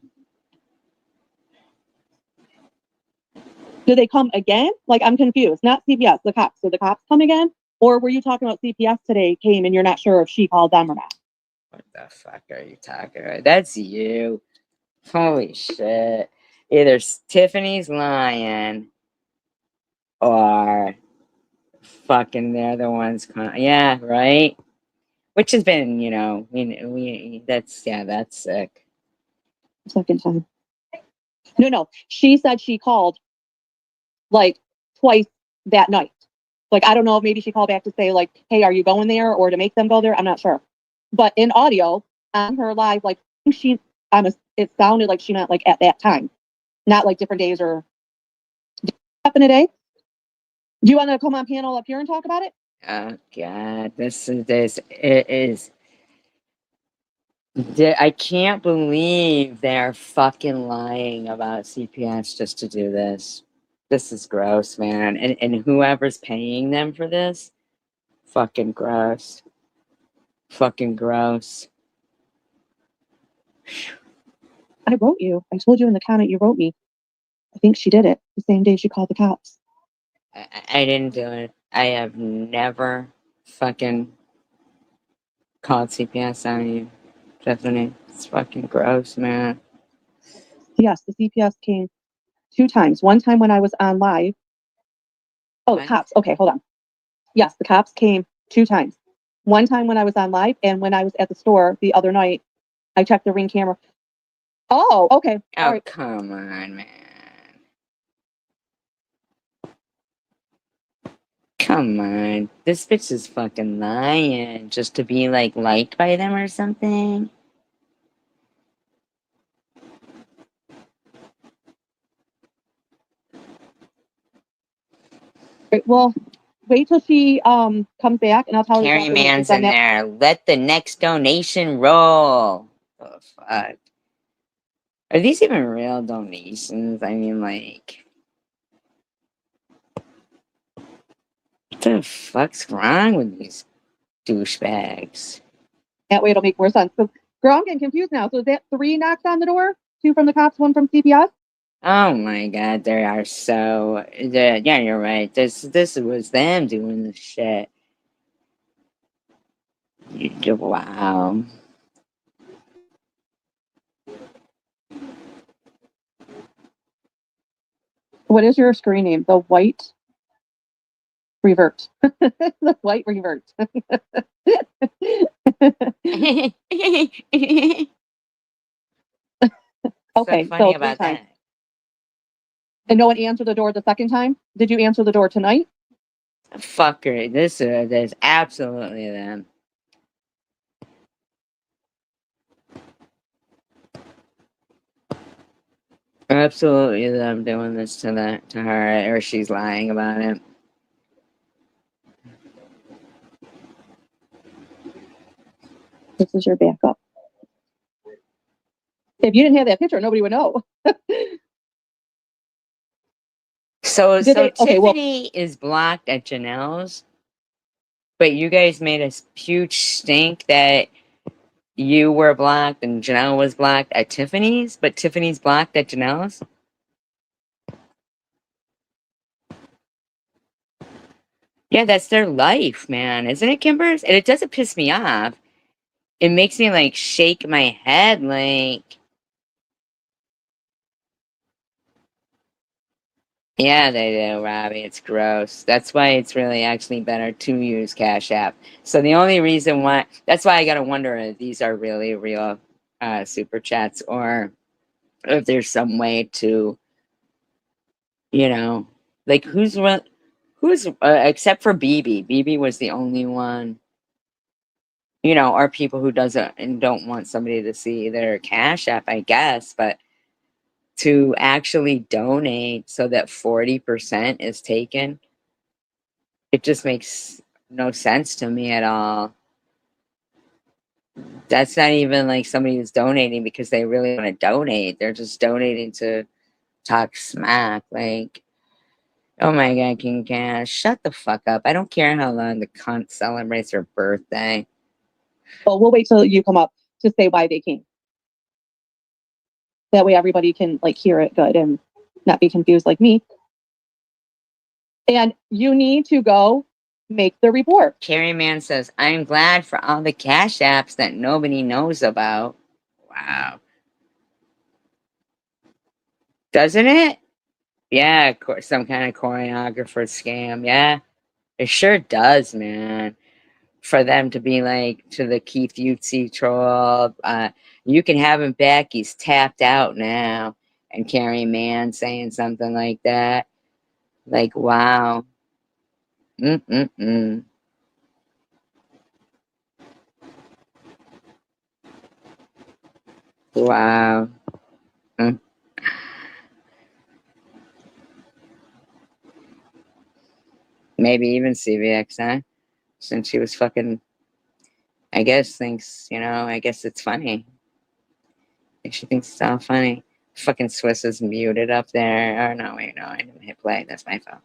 do they come again? Like, I'm confused. Not CPS, the cops. Did the cops come again? Or were you talking about CPS today came and you're not sure if she called them or not? What the fuck are you talking about? That's you. Holy shit. Either Tiffany's lying or fucking they're the ones. Yeah, right? Which has been, you know, that's sick. Second time. No. She said she called like twice that night. Like, I don't know if maybe she called back to say, like, hey, are you going there or to make them go there? I'm not sure. But in audio on her live, like, it sounded like she meant like at that time, not like different days or happen today. Do you want to come on panel up here and talk about it? Oh, God. It is. I can't believe they're fucking lying about CPS just to do this. This is gross, man. And whoever's paying them for this, fucking gross. Fucking gross. I wrote you. I told you in the comment you wrote me. I think she did it the same day she called the cops. I didn't do it. I have never fucking called CPS on you, Stephanie. It's fucking gross, man. Yes, the CPS came 2 times. One time when I was on live. Oh, the What? cops. Okay, hold on. Yes, the cops came 2 times. One time when I was on live, and when I was at the store the other night, I checked the Ring camera. Oh, okay. All Oh, right. come on, man. Come on. This bitch is fucking lying just to be like liked by them or something. Well, wait till she comes back, and I'll tell her Carrie exactly what Mann's she's done in that. there. Let the next donation roll. Oh, fuck. Are these even real donations? I mean, like, what the fuck's wrong with these douchebags? That way it'll make more sense. So, girl, I'm getting confused now. So is that 3 knocks on the door? 2 from the cops, 1 from CPS? Oh my god, they are so. Yeah, you're right. This was them doing this shit. Wow. What is your screen name? The White Revert. The White Revert. Okay, So funny so 3 about times. that. And no one answered the door the second time? Did you answer the door tonight? Fucker, this is absolutely them. Absolutely them doing this to her, or she's lying about it. This is your backup. If you didn't have that picture, nobody would know. So Did they? Okay, well, Tiffany is blocked at Janelle's, but you guys made a huge stink that you were blocked and Janelle was blocked at Tiffany's, but Tiffany's blocked at Janelle's. Yeah, that's their life, man, isn't it, Kimbers? And it doesn't piss me off. It makes me like shake my head, like, yeah, they do, Robbie. It's gross. That's why it's really actually better to use Cash App. So the only reason why, that's why I gotta wonder if these are really real super chats, or if there's some way to, you know, like who's except for BB. BB was the only one, you know, or people who doesn't and don't want somebody to see their Cash App, I guess, but to actually donate so that 40% is taken, it just makes no sense to me at all. That's not even like somebody who's donating because they really want to donate. They're just donating to talk smack. Like, oh my God, King Cash, shut the fuck up. I don't care how long the cunt celebrates her birthday. Well, we'll wait till you come up to say why they came. That way everybody can like hear it good and not be confused like me. And you need to go make the report. Carrie Man says, I'm glad for all the Cash Apps that nobody knows about. Wow. Doesn't it? Yeah, some kind of choreographer scam. Yeah, it sure does, man. For them to be like to the Keith Utzi troll, you can have him back. He's tapped out now. And Carrie Mann saying something like that. Like, wow. Mm-mm-mm. Wow. Mm. Maybe even CVX, huh? Since she was fucking, I guess, thinks, you know, I guess it's funny. Like she thinks it's all funny. Fucking Swiss is muted up there. Oh, no, wait, no, I didn't hit play. That's my fault.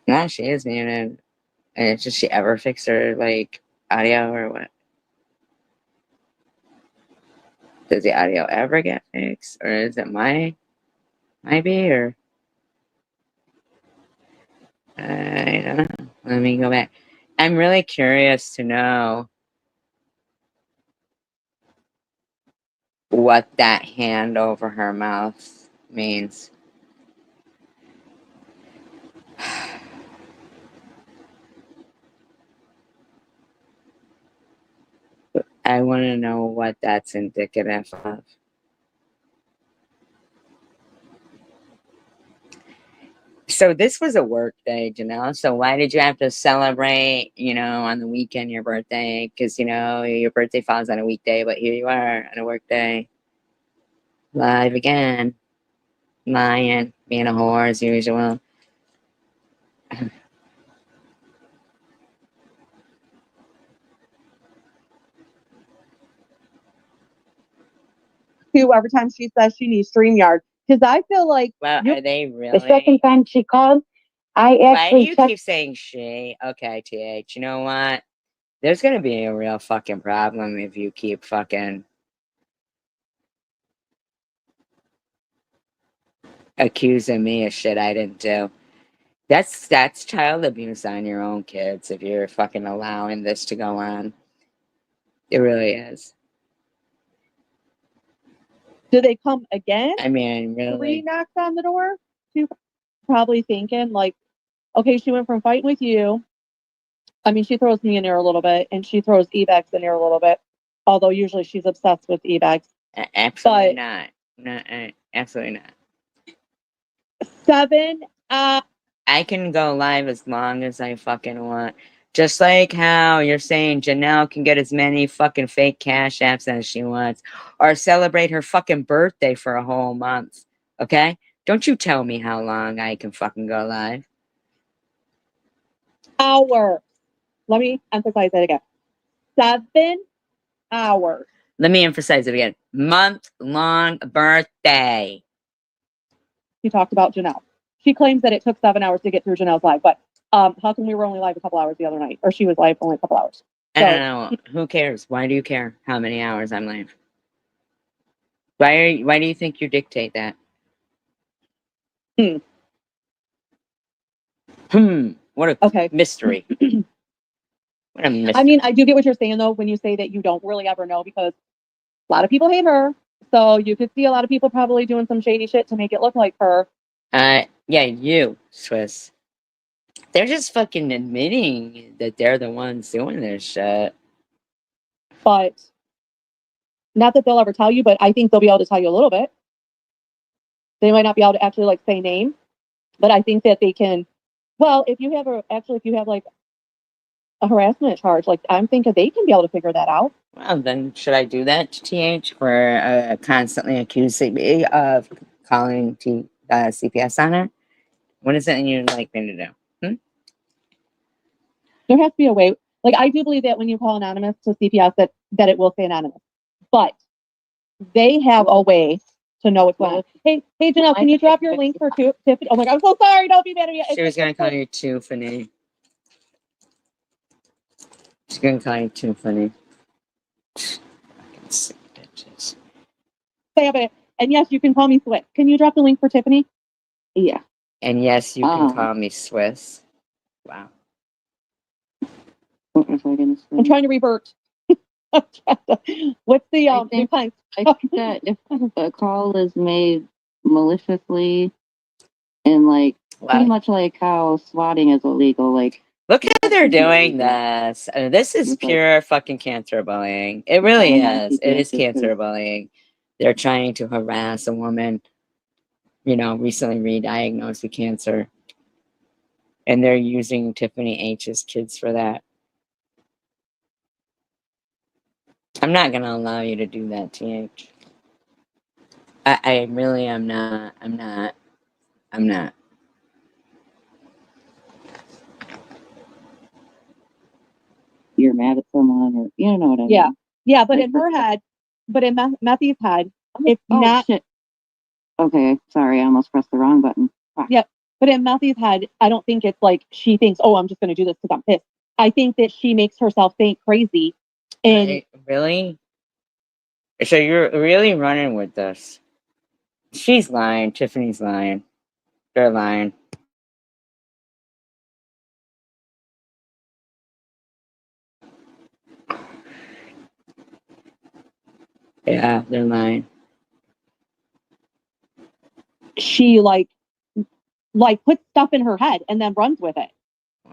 No, she is muted. And does she ever fix her, like, audio or what? Does the audio ever get fixed? Or is it might be, or I don't know. Let me go back. I'm really curious to know what that hand over her mouth means. I want to know what that's indicative of. So this was a work day, Janelle. So why did you have to celebrate, you know, on the weekend your birthday? Because, you know, your birthday falls on a weekday, but here you are on a work day. Live again. Lying, being a whore as usual. Too, every time she says she needs StreamYard. Because I feel like Well, you are they The second really? time she called, I Why do actually you checked. keep saying she? Okay, TH. You know what? There's gonna be a real fucking problem if you keep fucking accusing me of shit I didn't do. That's child abuse on your own kids if you're fucking allowing this to go on. It really is. do they come again? I mean, 3 really. knocks on the door. Two, probably thinking like, okay, she went from fighting with you. I mean, she throws me in there a little bit, and she throws Ebex in there a little bit. Although usually she's obsessed with Ebex. Absolutely But not. No, absolutely not. 7, I can go live as long as I fucking want. Just like how you're saying Janelle can get as many fucking fake cash apps as she wants, or celebrate her fucking birthday for a whole month. Okay? Don't you tell me how long I can fucking go live. hours. Let me emphasize that again. 7 hours. Let me emphasize it again. Month-long birthday. She talked about Janelle. She claims that it took 7 hours to get through Janelle's live, but how come we were only live a couple hours the other night? Or she was live only a couple hours. I don't know. Who cares? Why do you care how many hours I'm live? Why do you think you dictate that? What a Okay. mystery. What a mystery. I mean, I do get what you're saying though when you say that you don't really ever know because a lot of people hate her. So you could see a lot of people probably doing some shady shit to make it look like her. Yeah, you, Swiss. They're just fucking admitting that they're the ones doing this shit. But not that they'll ever tell you, but I think they'll be able to tell you a little bit. They might not be able to actually like say name, but I think that they can. Well, if you have like a harassment charge, like I'm thinking they can be able to figure that out. Well, then should I do that to TH for constantly accusing me of calling CPS on her? What is it you'd like me to do? There has to be a way. Like I do believe that when you call anonymous to CPS, that it will say anonymous, but they have a way to know what's going on. Hey, Janelle, can you drop your link for Tiffany? Oh my God, I'm so sorry. Don't be mad at me. She was gonna call you Tiffany. She's gonna call you Tiffany. Fucking sick bitches. And yes, you can call me Swiss. Can you drop the link for Tiffany? Yeah. And yes, you can call me Swiss. Wow. What was I gonna say? I'm trying to revert. What's the I think that if a call is made maliciously and like pretty much like how swatting is illegal, like Look how they're doing this. This is pure fucking cancer bullying. It really is. It is cancer bullying. They're trying to harass a woman, recently re-diagnosed with cancer. And they're using Tiffany H's kids for that. I'm not going to allow you to do that, TH. I really am not. I'm not. you're mad at someone or you know what I mean. Yeah. Yeah, but in her head, but in Matthew's head, it's not. Shit. Okay, sorry, I almost pressed the wrong button. Yep. But in Matthew's head, I don't think it's like she thinks, oh, I'm just going to do this because I'm pissed. I think that she makes herself think crazy. And really? So you're really running with this? She's lying. Tiffany's lying. They're lying. Yeah, they're lying. She like puts stuff in her head and then runs with it.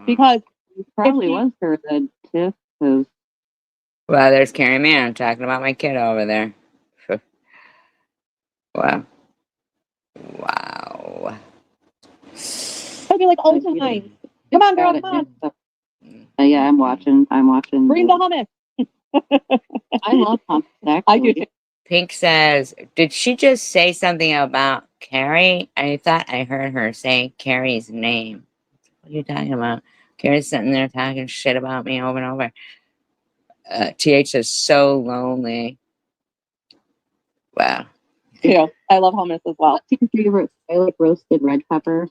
Because it probably was her that Tiff was. Well, there's Carrie Mann talking about my kid over there. Wow. Wow. I'd be like, oh, time. Come on, girl, come on. Yeah, I'm watching. Bring the hummus. I love hummus, actually. I do too. Pink says, did she just say something about Carrie? I thought I heard her say Carrie's name. What are you talking about? Carrie's sitting there talking shit about me over and over. TH is so lonely. Wow. Yeah, I love hummus as well. What's your favorite? I like roasted red pepper.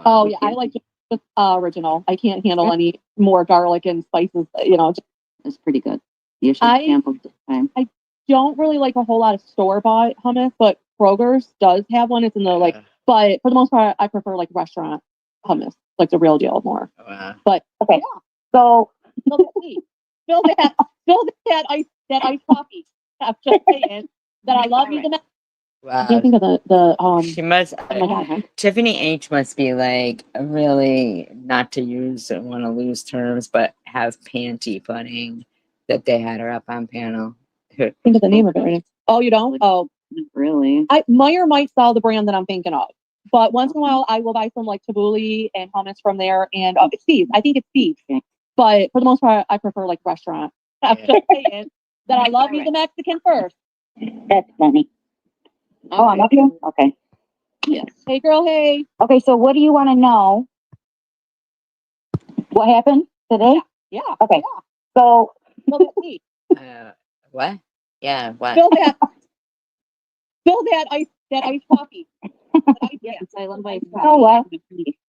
Oh yeah, I like just original. I can't handle any more garlic and spices. It's pretty good. You should sample this time. I don't really like a whole lot of store bought hummus, but Kroger's does have one. It's in the but for the most part, I prefer like restaurant hummus, like the real deal more. But okay, yeah. So spill that ice coffee. I'm just saying that I love you the best. Wow. I can't think of the She must. Oh my God. Tiffany H must be like really, not to use want to lose terms, but have panty pudding that they had her up on panel. Think of the name of it right now. Oh, you don't? Oh, really? Meyer might sell the brand that I'm thinking of, but once in a while I will buy some like tabbouleh and hummus from there, and it's Steve's. I think it's Steve's, but for the most part, I prefer like restaurant. I'm just saying that I love you the Mexican first. That's funny. Oh, I love you? Okay. Yes. Hey, girl, hey. Okay, so what do you want to know? What happened today? Yeah. Okay. Yeah. So, What? Yeah, what? Spill that ice coffee. Yes, I love ice coffee. oh, what?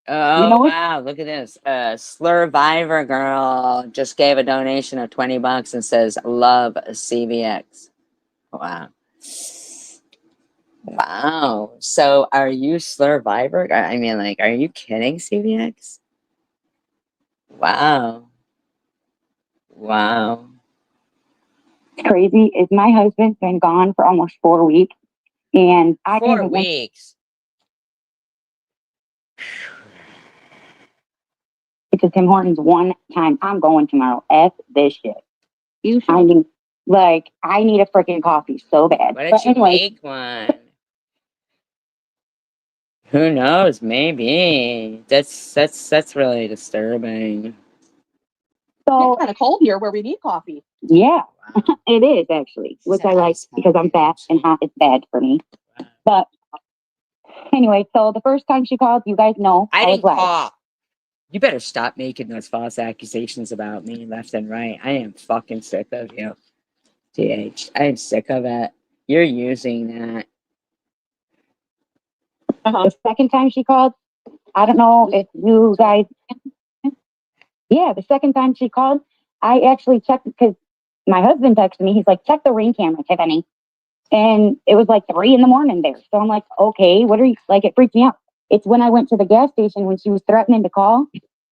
Oh, wow, look at this. Slurvivor girl just gave a donation of $20 and says, love CVX. Wow. Wow. So are you Slurvivor? I mean, like, are you kidding, CVX? Wow. Wow. Crazy is my husband's been gone for almost 4 weeks, and I 4 haven't went weeks. to Tim Hortons one time. I'm going tomorrow. F this shit. You I should. need I need a freaking coffee so bad. Why don't But you anyway, make one? Who knows? Maybe. That's really disturbing. It's so kind of cold here where we need coffee. yeah, Wow. it is actually, which I like because I'm fat and hot. It's bad for me. Wow. But anyway, so the first time she called, you guys know I I was didn't live. call. You better stop making those false accusations about me left and right. I am fucking sick of you. TH. I am sick of it. You're using that. Uh-huh. The second time she called, I don't know if you guys. Yeah, the second time she called, I actually checked because my husband texted me. He's like, check the ring camera, Tiffany. And it was like 3 a.m. there. So I'm like, okay, what are you like? It freaked me out. It's when I went to the gas station when she was threatening to call.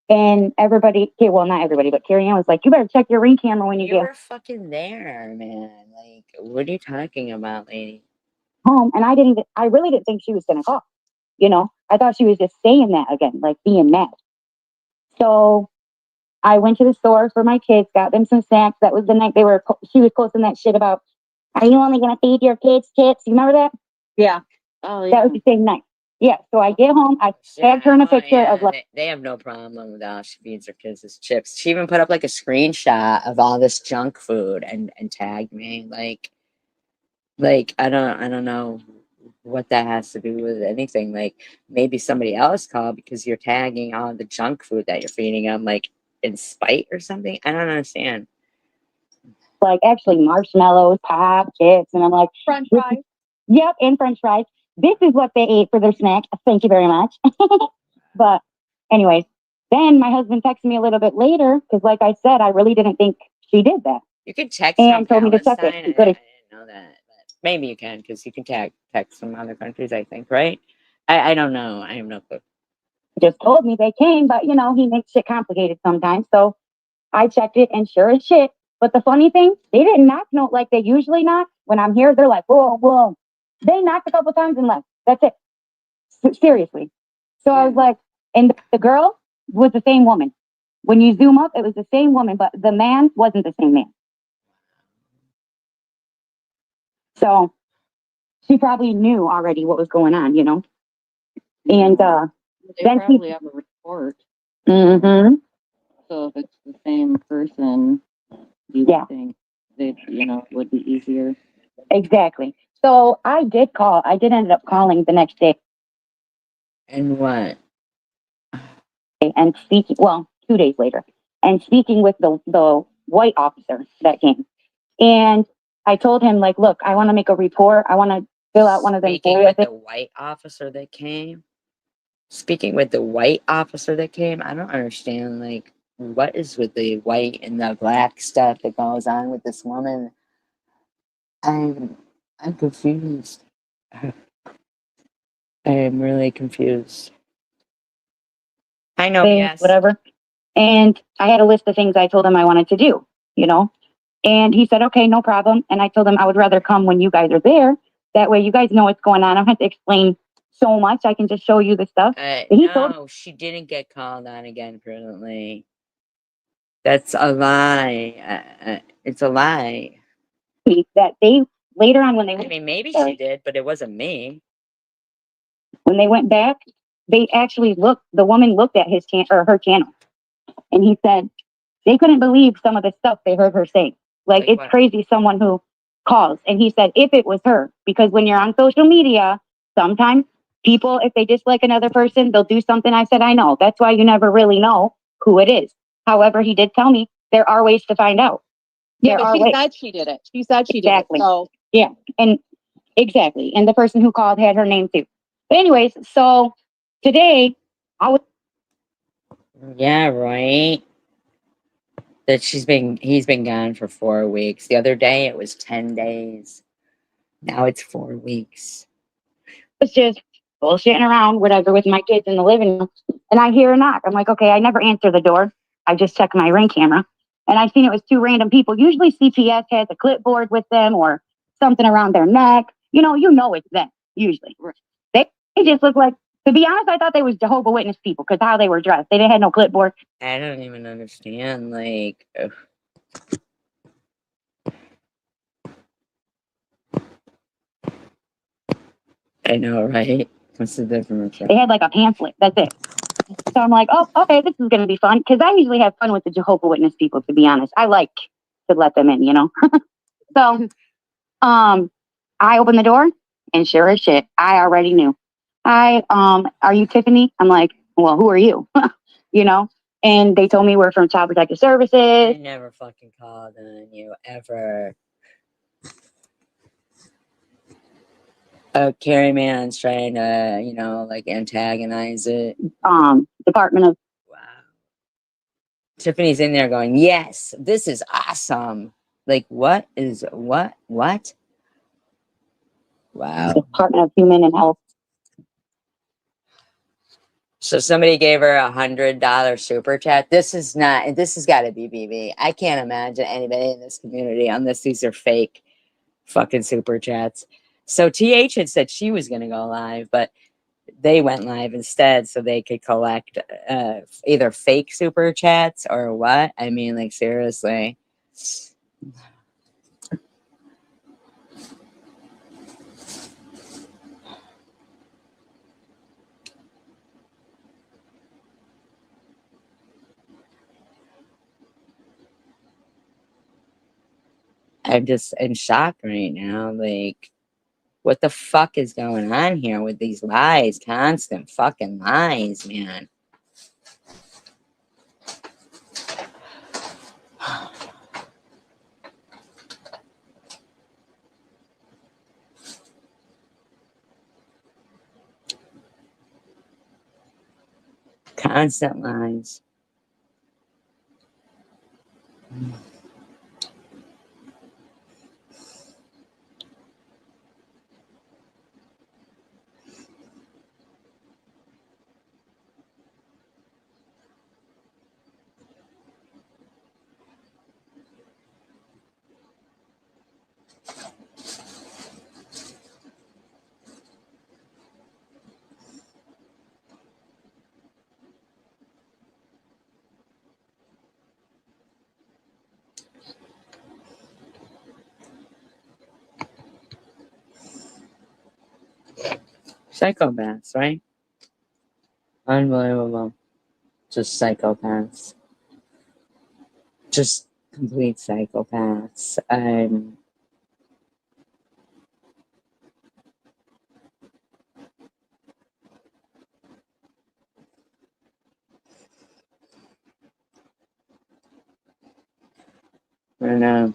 And everybody, okay, well, not everybody, but Carrie Ann was like, you better check your ring camera when you You get were fucking there, man. Like, what are you talking about, lady? home. And I really didn't think she was going to call. You know, I thought she was just saying that again, like being mad. So I went to the store for my kids, got them some snacks. That was the night she was posting that shit about, are you only going to feed your kids chips? You remember that? Yeah. Oh, That yeah. was the same night. Yeah. So I get home, I tagged her in a picture of like, they have no problem with how she feeds her kids as chips. She even put up like a screenshot of all this junk food and tagged me. Like I don't know what that has to do with anything. Like maybe somebody else called because you're tagging all the junk food that you're feeding them, like in spite or something. I don't understand. actually marshmallows, pop, chips. And I'm like, French fries. yep, and French fries. This is what they ate for their snack. Thank you very much. But anyways, then my husband texted me a little bit later because, like I said, I really didn't think she did that, You can text from and told me to check Palestine. it. I He could have didn't know that. But maybe you can because you can text from other countries. I think, right? I don't know. I have no clue. just told me they came, but he makes shit complicated sometimes. So I checked it, and sure as shit. But the funny thing, they didn't knock note like they usually knock. When I'm here, they're like, whoa, whoa. They knocked a couple times and left. That's it. Seriously. So I was like, and the girl was the same woman. When you zoom up, it was the same woman, but the man wasn't the same man. So she probably knew already what was going on, And They then probably have a report. mm-hmm. So if it's the same person, you Yeah. would think that, would be easier. Exactly. So I did call. I did end up calling the next day And what? and speaking. Well, 2 days later, and speaking with the white officer that came. And I told him, like, look, I want to make a report. I want to fill out one of them. Speaking with the white officer that came. Speaking with the white officer that came, I don't understand. Like, what is with the white and the black stuff that goes on with this woman? I'm confused. I am really confused. I know. Yes. Whatever. And I had a list of things I told him I wanted to do, you know. And he said, okay, no problem. And I told him I would rather come when you guys are there. That way you guys know what's going on. I don't have to explain so much. I can just show you the stuff. No, she didn't get called on again permanently. That's a lie. It's a lie. That they later on when they I mean, maybe she did, but it wasn't me. When they went back, they actually the woman looked at his or her channel, and he said they couldn't believe some of the stuff they heard her say. Like it's crazy someone who calls. And he said if it was her, because when you're on social media, sometimes people, if they dislike another person, they'll do something. I said, I know. That's why you never really know who it is. However, he did tell me there are ways to find out. Yeah, but she said she did it. She said she did it. So yeah, and exactly. And the person who called had her name too. But anyways, so today I was. Yeah, right. That he's been gone for 4 weeks. The other day it was 10 days. Now it's 4 weeks. Was just bullshitting around, whatever, with my kids in the living room. And I hear a knock. I'm like, okay, I never answer the door. I just checked my ring camera and I seen it was two random people. Usually CPS has a clipboard with them or something around their neck. You know it's them, usually. They just look like, to be honest, I thought they was Jehovah's Witness people because how they were dressed. They didn't have no clipboard. I don't even understand. Like, ugh. I know, right? What's the difference? They had like a pamphlet. That's it. So I'm like, oh, okay, this is going to be fun. Because I usually have fun with the Jehovah's Witness people, to be honest. I like to let them in, So I opened the door and sure as shit, I already knew. Hi, are you Tiffany? I'm like, well, who are you? you know? And they told me we're from Child Protective I Services. never fucking called on you ever. Carrie Mann's trying to, like antagonize it. Department of Wow. Tiffany's in there going, yes, this is awesome. Like, what? Wow. Department of Human and Health. So somebody gave her $100 super chat. This has got to be BB. I can't imagine anybody in this community unless these are fake fucking super chats. So TH had said she was going to go live, but they went live instead so they could collect either fake super chats or what. I mean, like, seriously. I'm just in shock right now. Like, what the fuck is going on here with these lies? Constant fucking lies, man. Constant lies. Psychopaths, right? Unbelievable. Just psychopaths. Just complete psychopaths. I don't know.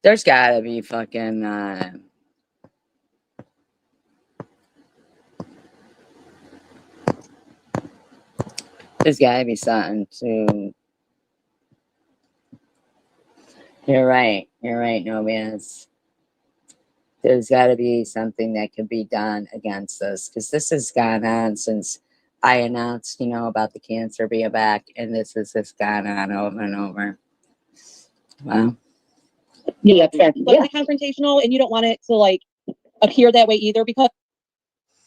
There's gotta be fucking, there's gotta be something to. You're right. You're right, Nobias. There's got to be something that can be done against this because this has gone on since I announced, about the cancer being back, and this has just gone on over and over. Wow. Yeah, exactly. slightly confrontational, and you don't want it to like appear that way either because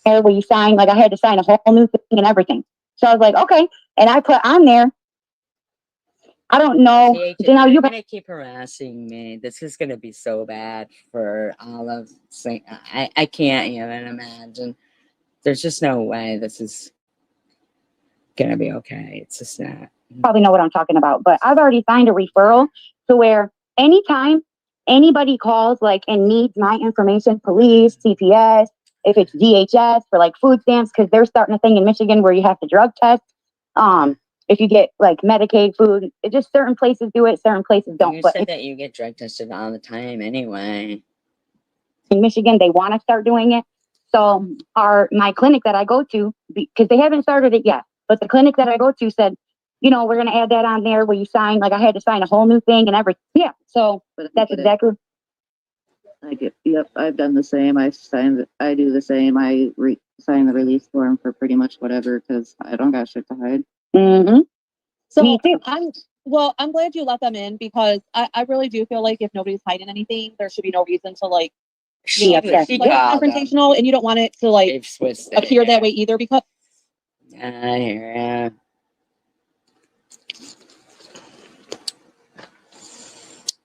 Where you sign, like I had to sign a whole new thing and everything. So I was like, okay. And I put on there, I don't know. You're gonna keep harassing me. This is gonna be so bad for all of. I can't even imagine. There's just no way this is gonna be okay. It's just not. Probably know what I'm talking about, but I've already signed a referral to where anytime anybody calls like and needs my information, police, CPS, if it's DHS for like food stamps, because they're starting a thing in Michigan where you have to drug test. If you get like Medicaid food, it just certain places do it, certain places don't. You But said that you get drug tested all the time anyway. in Michigan, they want to start doing it. So my clinic that I go to, because they haven't started it yet, but the clinic that I go to said, we're going to add that on there where you sign, like I had to sign a whole new thing and everything. Yeah. So that's exactly. Yep, I've done the same. I do the same. I sign the release form for pretty much whatever because I don't got shit to hide. Mm-hmm. so Me too. I'm glad you let them in because I really do feel like if nobody's hiding anything, there should be no reason to like She like confrontational, and you don't want it to like appear that way either because I hear ya.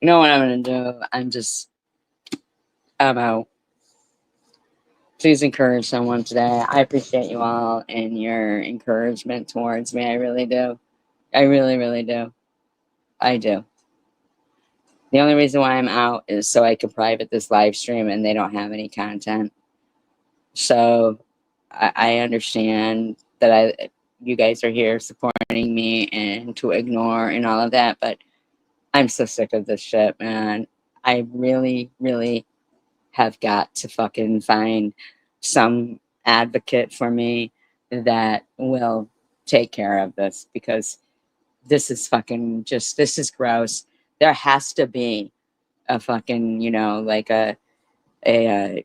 You know what I'm gonna do? I'm out. Please encourage someone today. I appreciate you all and your encouragement towards me. I really do. I really, really do. I do. The only reason why I'm out is so I can private this live stream and they don't have any content. So I understand that you guys are here supporting me and to ignore and all of that, but I'm so sick of this shit, man. I really, really have got to fucking find some advocate for me that will take care of this because this is fucking this is gross. There has to be a fucking, like a the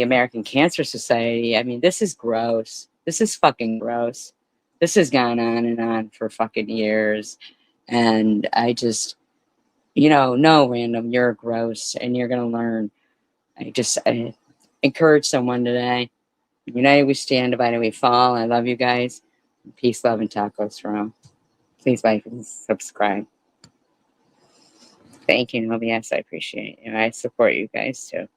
American Cancer Society. I mean, this is gross. This is fucking gross. This has gone on and on for fucking years. And I just, no, random, you're gross and you're going to learn. I encourage someone today. United we stand, divided we fall. I love you guys. Peace, love, and tacos from. Please like and subscribe. Thank you, Nobias. I appreciate you. I support you guys too.